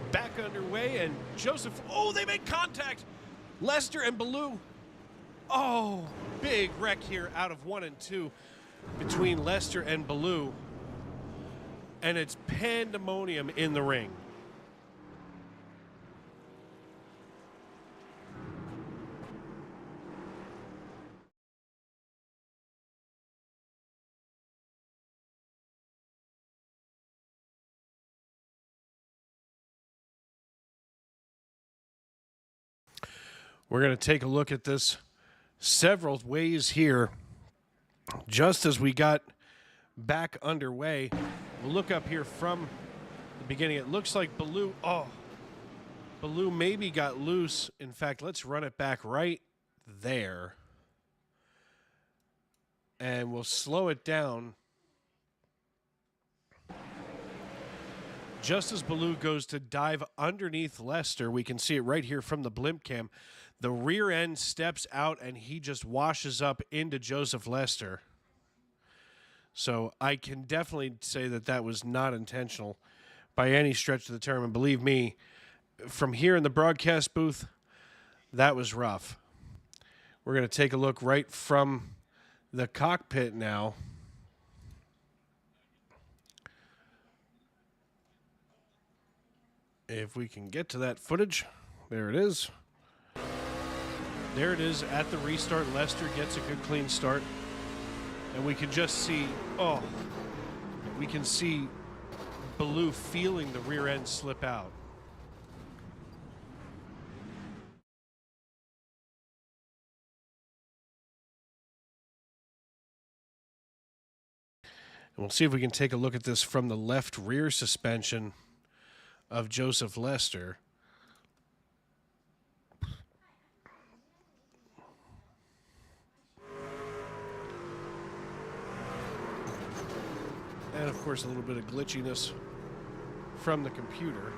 Back underway, and Joseph, oh, they made contact. Lester and Ballou, oh, big wreck here out of 1 and 2 between Lester and Ballou, and it's pandemonium in the ring. We're going to take a look at this several ways here. Just as we got back underway, we'll look up here from the beginning. It looks like Ballou, Ballou maybe got loose. In fact, let's run it back right there. And we'll slow it down. Just as Baloo goes to dive underneath Lester, we can see it right here from the blimp cam. The rear end steps out and he just washes up into Joseph Lester. So I can definitely say that that was not intentional by any stretch of the term. And believe me, from here in the broadcast booth, that was rough. We're going to take a look right from the cockpit now. If we can get to that footage. There it is. There it is at the restart. Lester gets a good clean start. And we can just see, we can see Baloo feeling the rear end slip out. And we'll see if we can take a look at this from the left rear suspension of Joseph Lester. And of course a little bit of glitchiness from the computer.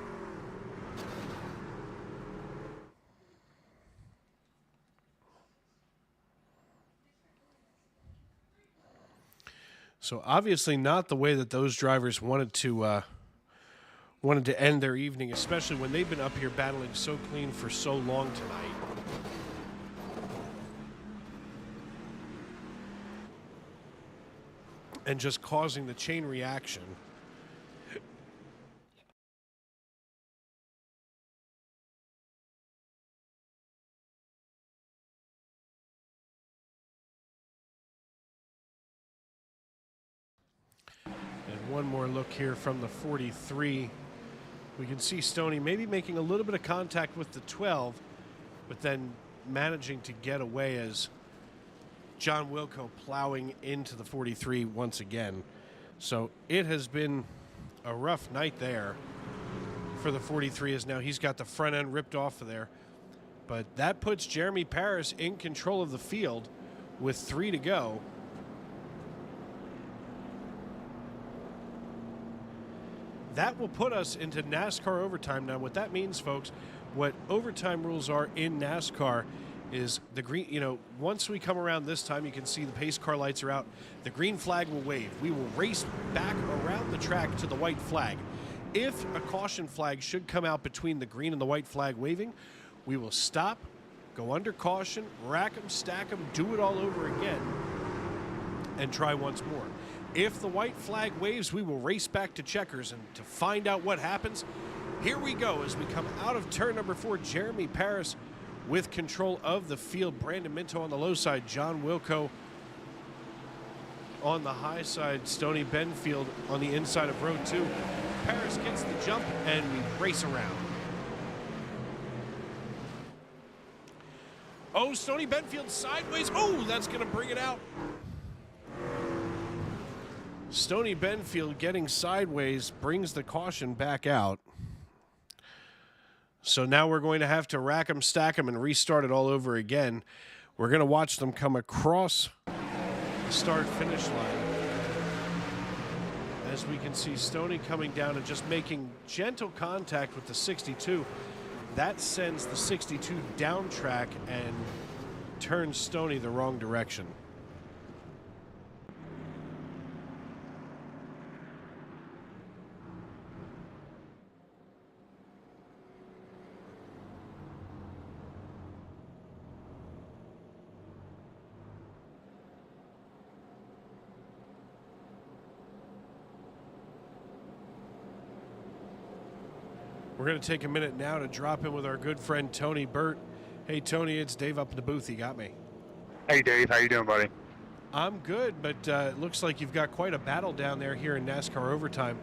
So obviously not the way that those drivers wanted to end their evening, especially when they've been up here battling so clean for so long tonight. And just causing the chain reaction. And one more look here from the 43. We can see Stoney maybe making a little bit of contact with the 12, but then managing to get away as John Wilco plowing into the 43 once again. So it has been a rough night there for the 43, as now he's got the front end ripped off of there. But that puts Jeremy Paris in control of the field with 3 to go. That will put us into NASCAR overtime. Now, what that means, folks, what overtime rules are in NASCAR is the green, once we come around this time, you can see the pace car lights are out. The green flag will wave. We will race back around the track to the white flag. If a caution flag should come out between the green and the white flag waving, we will stop, go under caution, rack them, stack them, do it all over again, and try once more. If the white flag waves, we will race back to checkers, and to find out what happens, here we go as we come out of turn number 4. Jeremy Paris with control of the field. Brandon Minto on the low side. John Wilco on the high side. Stoney Benfield on the inside of row 2. Paris gets the jump, and we race around. Oh, Stoney Benfield sideways. Oh, that's going to bring it out. Stoney Benfield getting sideways brings the caution back out. So now we're going to have to rack them, stack them, and restart it all over again. We're going to watch them come across the start-finish line. As we can see Stoney coming down and just making gentle contact with the 62. That sends the 62 down track and turns Stoney the wrong direction. We're going to take a minute now to drop in with our good friend Tony Burt. Hey, Tony, it's Dave up in the booth. You got me. Hey, Dave. How you doing, buddy? I'm good, but it looks like you've got quite a battle down there here in NASCAR overtime.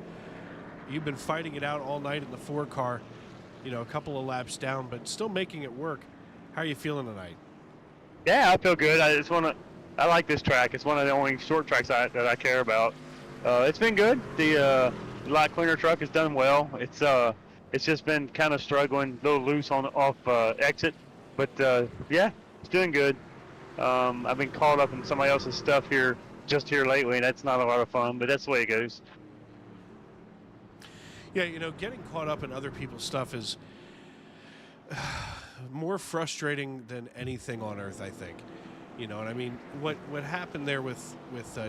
You've been fighting it out all night in the 4-car, a couple of laps down, but still making it work. How are you feeling tonight? Yeah, I feel good. I like this track. It's one of the only short tracks that I care about. It's been good. The lot cleaner truck has done well. It's just been kind of struggling, a little loose off exit, but yeah, it's doing good. I've been caught up in somebody else's stuff here just here lately, and that's not a lot of fun, but that's the way it goes. Yeah, you know, getting caught up in other people's stuff is more frustrating than anything on earth, I think. You know, and I mean, what happened there with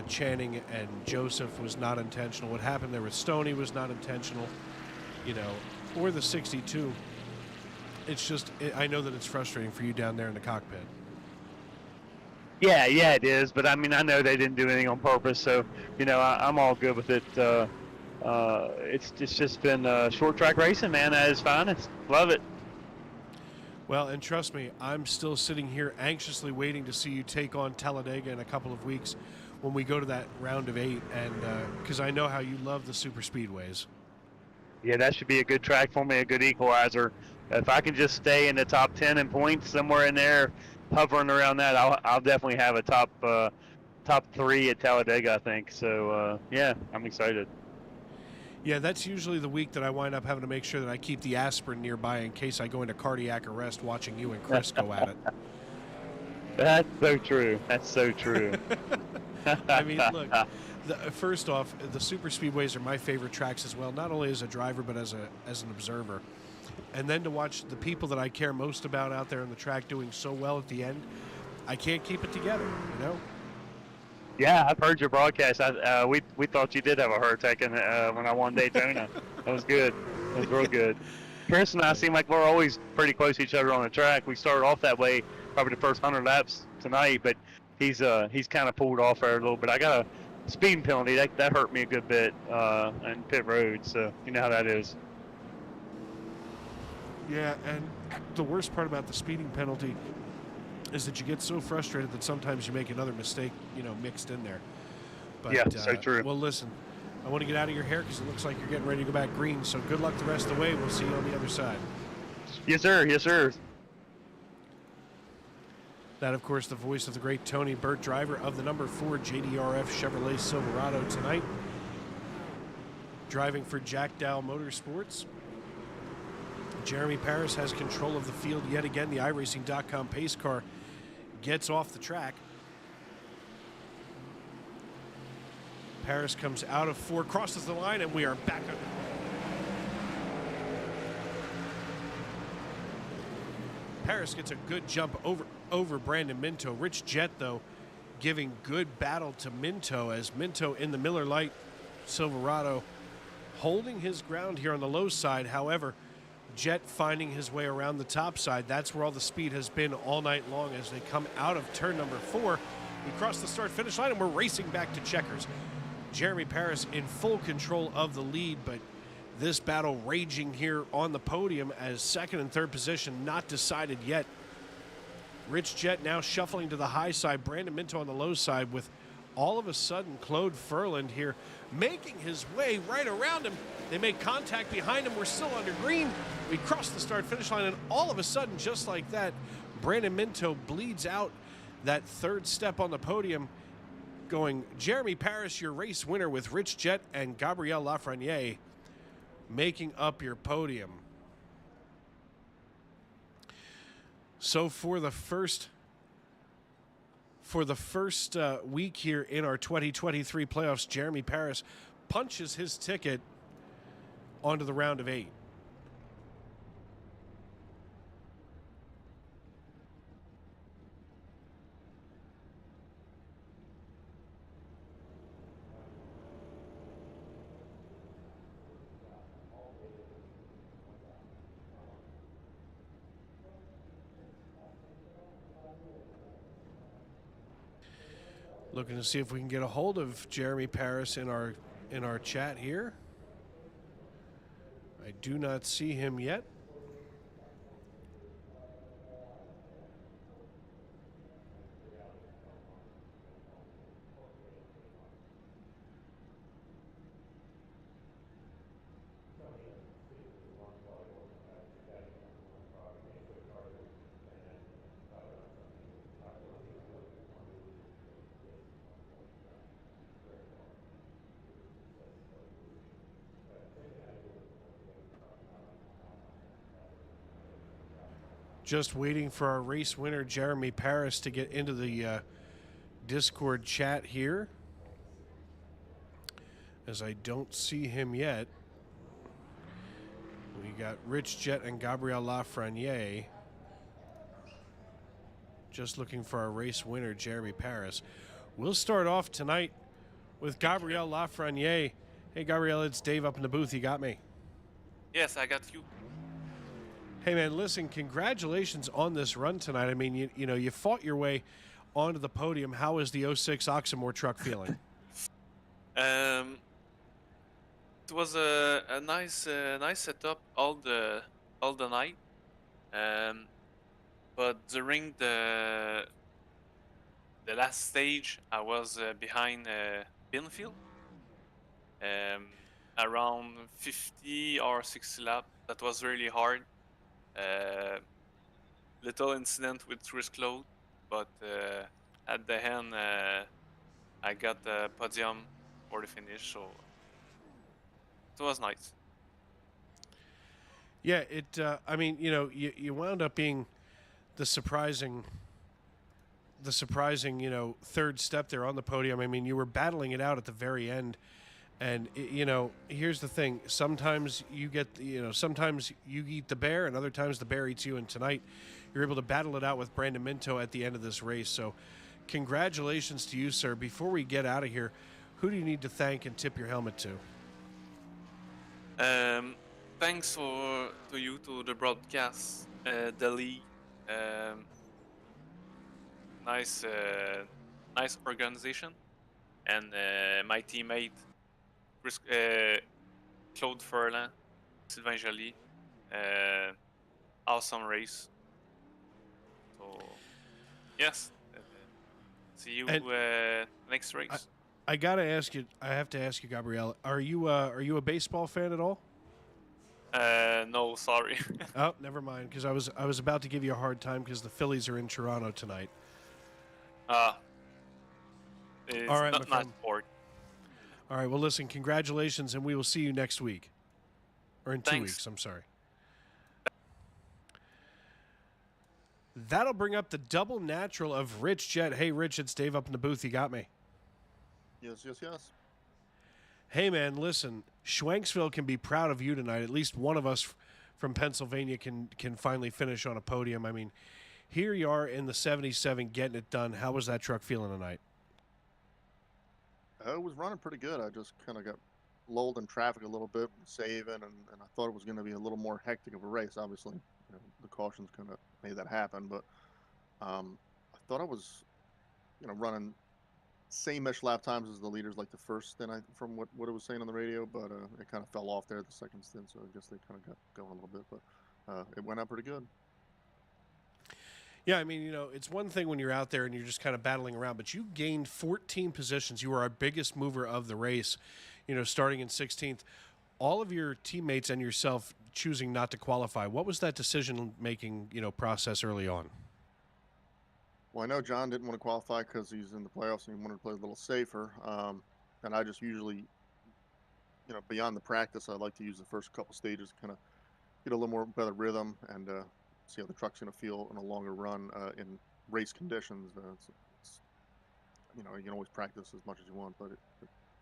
Channing and Joseph was not intentional. What happened there with Stoney was not intentional. You know, or the 62. It's just, I know that it's frustrating for you down there in the cockpit. Yeah, it is. But I mean, I know they didn't do anything on purpose, so you know, I'm all good with it. It's just been short track racing, man. That is fine. Love it. Well, and trust me, I'm still sitting here anxiously waiting to see you take on Talladega in a couple of weeks when we go to that round of 8, and because I know how you love the super speedways. Yeah, that should be a good track for me, a good equalizer. If I can just stay in the top 10 in points, somewhere in there, hovering around that, I'll definitely have a top 3 at Talladega, I think. So yeah, I'm excited. Yeah, that's usually the week that I wind up having to make sure that I keep the aspirin nearby in case I go into cardiac arrest watching you and Chris go at it. That's so true. That's so true. I mean, look, first off, the super speedways are my favorite tracks as well, not only as a driver but as an observer. And then to watch the people that I care most about out there on the track doing so well at the end, I can't keep it together, you know? Yeah, I've heard your broadcast. We thought you did have a heart attack when I won Daytona. That was good. That was real good. Chris and I seem like we're always pretty close to each other on the track. We started off that way probably the first 100 laps tonight, but he's kind of pulled off there a little bit. I got a speeding penalty. That hurt me a good bit in pit road, so you know how that is. Yeah, and the worst part about the speeding penalty is that you get so frustrated that sometimes you make another mistake, you know, mixed in there. But, yeah, so true. Well, listen, I want to get out of your hair because it looks like you're getting ready to go back green. So good luck the rest of the way. We'll see you on the other side. Yes, sir. Yes, sir. That, of course, the voice of the great Tony Burt, driver of the number 4 JDRF Chevrolet Silverado tonight. Driving for Jack Dowel Motorsports. Jeremy Paris has control of the field yet again. The iRacing.com pace car gets off the track. Paris comes out of 4, crosses the line, and we are back up. Paris gets a good jump over Brandon Minto. Rich Jett, though, giving good battle to Minto as Minto in the Miller Lite Silverado holding his ground here on the low side. However, Jett finding his way around the top side. That's where all the speed has been all night long as they come out of turn number 4. We cross the start-finish line, and we're racing back to checkers. Jeremy Paris in full control of the lead, but this battle raging here on the podium as second and third position not decided yet. Rich Jett now shuffling to the high side. Brandon Minto on the low side with all of a sudden Claude Furland here making his way right around him. They make contact behind him. We're still under green. We cross the start-finish line, and all of a sudden, just like that, Brandon Minto bleeds out that third step on the podium, going Jeremy Paris, your race winner, with Rich Jett and Gabriel Lafreniere making up your podium. So for the first week here in our 2023 playoffs, Jeremy Paris punches his ticket onto the round of 8. Looking to see if we can get a hold of Jeremy Paris in our chat here. I do not see him yet. Just waiting for our race winner, Jeremy Paris, to get into the Discord chat here. as I don't see him yet. We got Rich Jet and Gabriel Lafreniere. Just looking for our race winner, Jeremy Paris. We'll start off tonight with Gabriel Lafreniere. Hey, Gabriel, it's Dave up in the booth. You got me? Yes, I got you. Hey, man, listen, congratulations on this run tonight. I mean, you know, you fought your way onto the podium. How is the 06 Oxmoor truck feeling? It was a nice setup all the night. But during the last stage, I was behind Binfield. Around 50 or 60 lap. That was really hard. Little incident with Chris Claude, but at the end, I got the podium for the finish, so it was nice. Yeah, I mean, you know, you wound up being the surprising, you know, third step there on the podium. I mean, you were battling it out at the very end. And, you know, here's the thing. Sometimes you get, you know, sometimes you eat the bear and other times the bear eats you. And tonight you're able to battle it out with Brandon Minto at the end of this race. So congratulations to you, sir. Before we get out of here, who do you need to thank and tip your helmet to? Thanks to you, to the broadcast, the league. Nice organization. And my teammate, Claude Furlan, Sylvain Joly, awesome race. So, yes, see you next race. I gotta ask you. I have to ask you, Gabriel. Are you a baseball fan at all? No, sorry. Oh, never mind. Because I was about to give you a hard time because the Phillies are in Toronto tonight. It's all right, not my my sport. All right, well, listen, congratulations, and we will see you next week. Or in 2 Thanks. weeks, I'm sorry. That'll bring up the double natural of Rich Jet. Hey, Rich, it's Dave up in the booth. You got me? Yes. Hey, man, listen, Schwanksville can be proud of you tonight. At least one of us from Pennsylvania can finally finish on a podium. I mean, here you are in the 77 getting it done. How was that truck feeling tonight? It was running pretty good. I just kind of got lulled in traffic a little bit, saving, and I thought it was going to be a little more hectic of a race. Obviously, you know, the cautions kind of made that happen, but I thought I was, you know, running same-ish lap times as the leaders, like the first stint, from what it was saying on the radio, but it kind of fell off there the second stint, so I guess they kind of got going a little bit, but it went out pretty good. Yeah, I mean, you know, it's one thing when you're out there and you're just kind of battling around, but you gained 14 positions. You were our biggest mover of the race, you know, starting in 16th. All of your teammates and yourself choosing not to qualify. What was that decision-making, you know, process early on? Well, I know John didn't want to qualify because he's in the playoffs and he wanted to play a little safer. And I just usually, you know, beyond the practice, I like to use the first couple stages to kind of get a little more better rhythm and see how the truck's going to feel in a longer run in race conditions. It's, you know, you can always practice as much as you want, but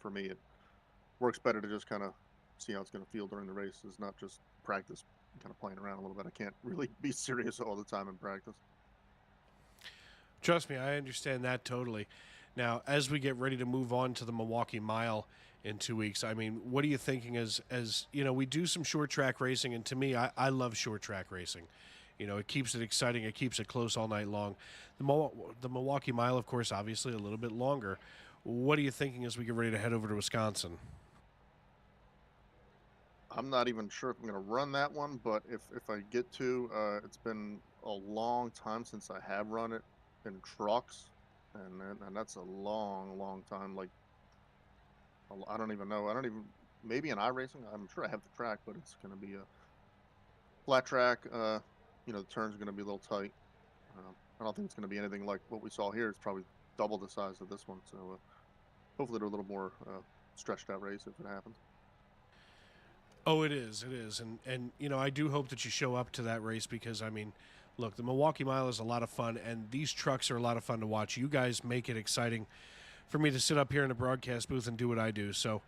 for me, it works better to just kind of see how it's going to feel during the race. It's not just practice, kind of playing around a little bit. I can't really be serious all the time in practice. Trust me, I understand that totally. Now, as we get ready to move on to the Milwaukee Mile in 2 weeks, I mean, what are you thinking as you know, we do some short track racing, and to me, I love short track racing. You know, it keeps it exciting. It keeps it close all night long. The Milwaukee Mile, of course, obviously a little bit longer. What are you thinking as we get ready to head over to Wisconsin? I'm not even sure if I'm going to run that one, but if I get to, it's been a long time since I have run it in trucks, and that's a long time. Like, I don't even know. Maybe in iRacing. I'm sure I have the track, but it's going to be a flat track. You know, the turns are going to be a little tight. I don't think it's going to be anything like what we saw here. It's probably double the size of this one. So hopefully they're a little more stretched out race if it happens. Oh, it is, and you know, I do hope that you show up to that race because, I mean, look, the Milwaukee Mile is a lot of fun, and these trucks are a lot of fun to watch. You guys make it exciting for me to sit up here in the broadcast booth and do what I do. So,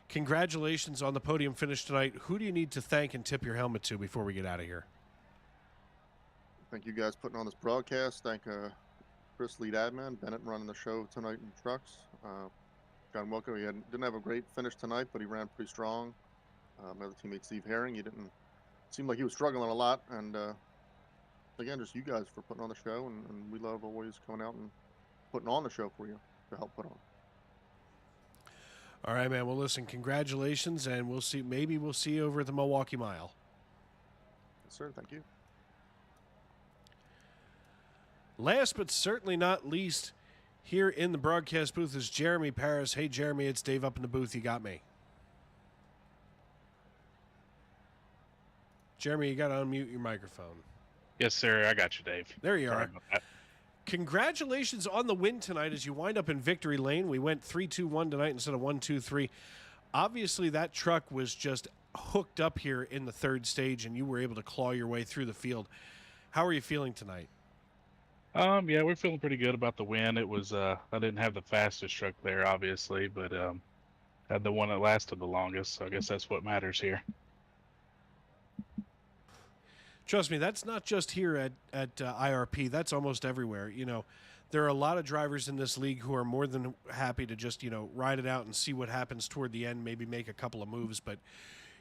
congratulations on the podium finish tonight. Who do you need to thank and tip your helmet to before we get out of here? Thank you guys putting on this broadcast. Thank Chris, lead admin, Bennett running the show tonight in trucks. John Wilco, didn't have a great finish tonight, but he ran pretty strong. My other teammate Steve Herring, he didn't seem like he was struggling a lot. And again, just you guys for putting on the show, and we love always coming out and putting on the show for you to help put on. All right, man. Well, listen, congratulations, and we'll see. Maybe we'll see you over at the Milwaukee Mile. Yes, sir. Thank you. Last but certainly not least, here in the broadcast booth is Jeremy Paris. Hey, Jeremy, it's Dave up in the booth. You got me. Jeremy, you got to unmute your microphone. Yes, sir. I got you, Dave. There you Sorry are. about that. Congratulations on the win tonight as you wind up in victory lane. We went 3-2-1 tonight instead of 1-2-3. Obviously, that truck was just hooked up here in the third stage, and you were able to claw your way through the field. How are you feeling tonight? Yeah, we're feeling pretty good about the win. It was I didn't have the fastest truck there, obviously, but had the one that lasted the longest. So I guess that's what matters here. Trust me, that's not just here at IRP. That's almost everywhere. You know, there are a lot of drivers in this league who are more than happy to just, you know, ride it out and see what happens toward the end, maybe make a couple of moves. But,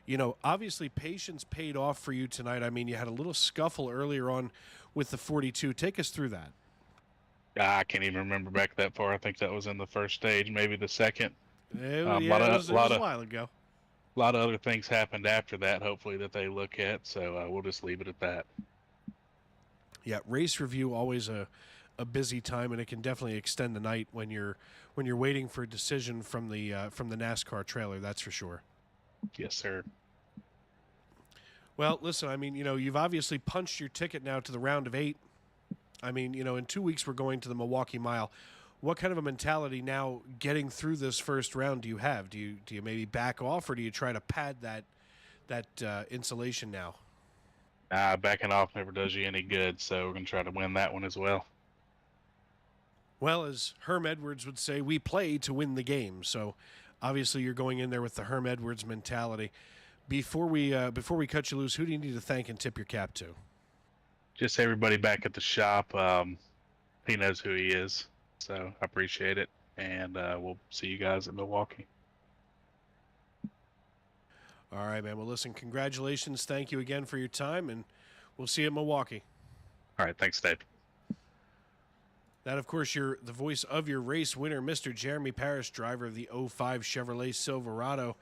you know, obviously patience paid off for you tonight. I mean, you had a little scuffle earlier on with the 42. Take us through that. I can't even remember back that far. I think that was in the first stage, maybe the second. It was a while ago. A lot of other things happened after that, hopefully, that they look at. So we'll just leave it at that. Yeah, race review always a busy time, and it can definitely extend the night when you're waiting for a decision from the NASCAR trailer. That's for sure. Yes, sir. Well, listen, I mean, you know, you've obviously punched your ticket now to the round of 8. I mean, you know, in 2 weeks we're going to the Milwaukee Mile. What kind of a mentality now getting through this first round do you have? Do you maybe back off, or do you try to pad that insulation now? Backing off never does you any good, so we're going to try to win that one as well. Well, as Herm Edwards would say, we play to win the game. So obviously you're going in there with the Herm Edwards mentality. Before we cut you loose, who do you need to thank and tip your cap to? Just everybody back at the shop. He knows who he is, so I appreciate it. And we'll see you guys at Milwaukee. All right, man. Well, listen, congratulations. Thank you again for your time, and we'll see you at Milwaukee. All right, thanks, Dave. That, of course, you're the voice of your race winner, Mr. Jeremy Parrish, driver of the 05 Chevrolet Silverado.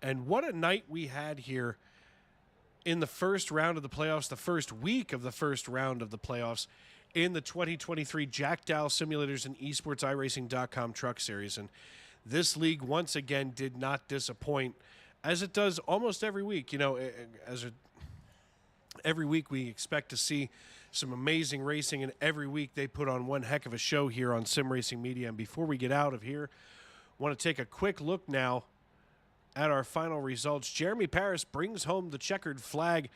And what a night we had here in the first round of the playoffs, the first week of the first round of the playoffs in the 2023 Jack Dowel Simulators and eSports iRacing.com Truck Series. And this league, once again, did not disappoint, as it does almost every week. You know, every week we expect to see some amazing racing, and every week they put on one heck of a show here on Sim Racing Media. And before we get out of here, I want to take a quick look now at our final results. Jeremy Paris brings home the checkered flag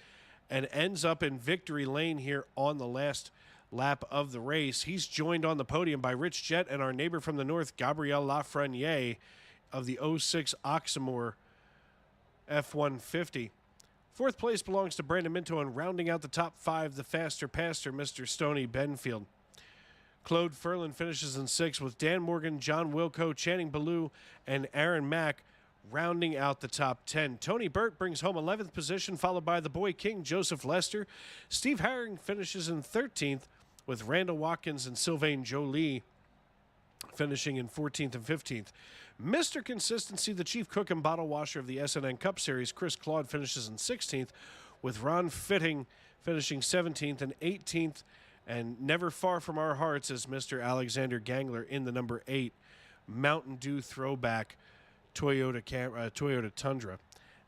and ends up in victory lane here on the last lap of the race. He's joined on the podium by Rich Jett and our neighbor from the north, Gabriel Lafreniere of the 06 Oxmoor F-150. Fourth place belongs to Brandon Minto, and rounding out the top 5, the faster pastor, Mr. Stoney Benfield. Claude Ferlin finishes in 6th, with Dan Morgan, John Wilco, Channing Ballou, and Aaron Mack rounding out the top 10. Tony Burt brings home 11th position, followed by the boy king, Joseph Lester. Steve Herring finishes in 13th, with Randall Watkins and Sylvain Jolie finishing in 14th and 15th. Mr. Consistency, the chief cook and bottle washer of the SNN Cup Series, Chris Claude finishes in 16th, with Ron Fitting finishing 17th and 18th. And never far from our hearts is Mr. Alexander Gangler in the number 8 Mountain Dew throwback Toyota Tundra.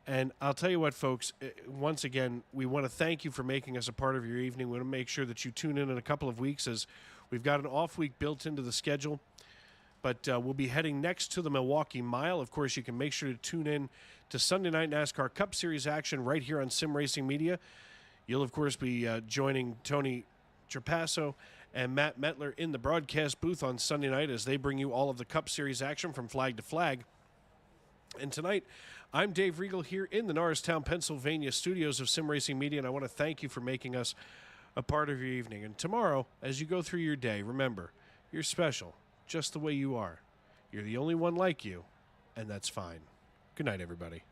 And I'll tell you what, folks, once again, we want to thank you for making us a part of your evening. We want to make sure that you tune in a couple of weeks, as we've got an off week built into the schedule. But we'll be heading next to the Milwaukee Mile. Of course, you can make sure to tune in to Sunday Night NASCAR Cup Series action right here on Sim Racing Media. You'll, of course, be joining Tony Trapasso and Matt Metler in the broadcast booth on Sunday night as they bring you all of the Cup Series action from flag to flag. And tonight, I'm Dave Riegel here in the Norristown, Pennsylvania studios of Sim Racing Media, and I want to thank you for making us a part of your evening. And tomorrow, as you go through your day, remember, you're special, just the way you are. You're the only one like you, and that's fine. Good night, everybody.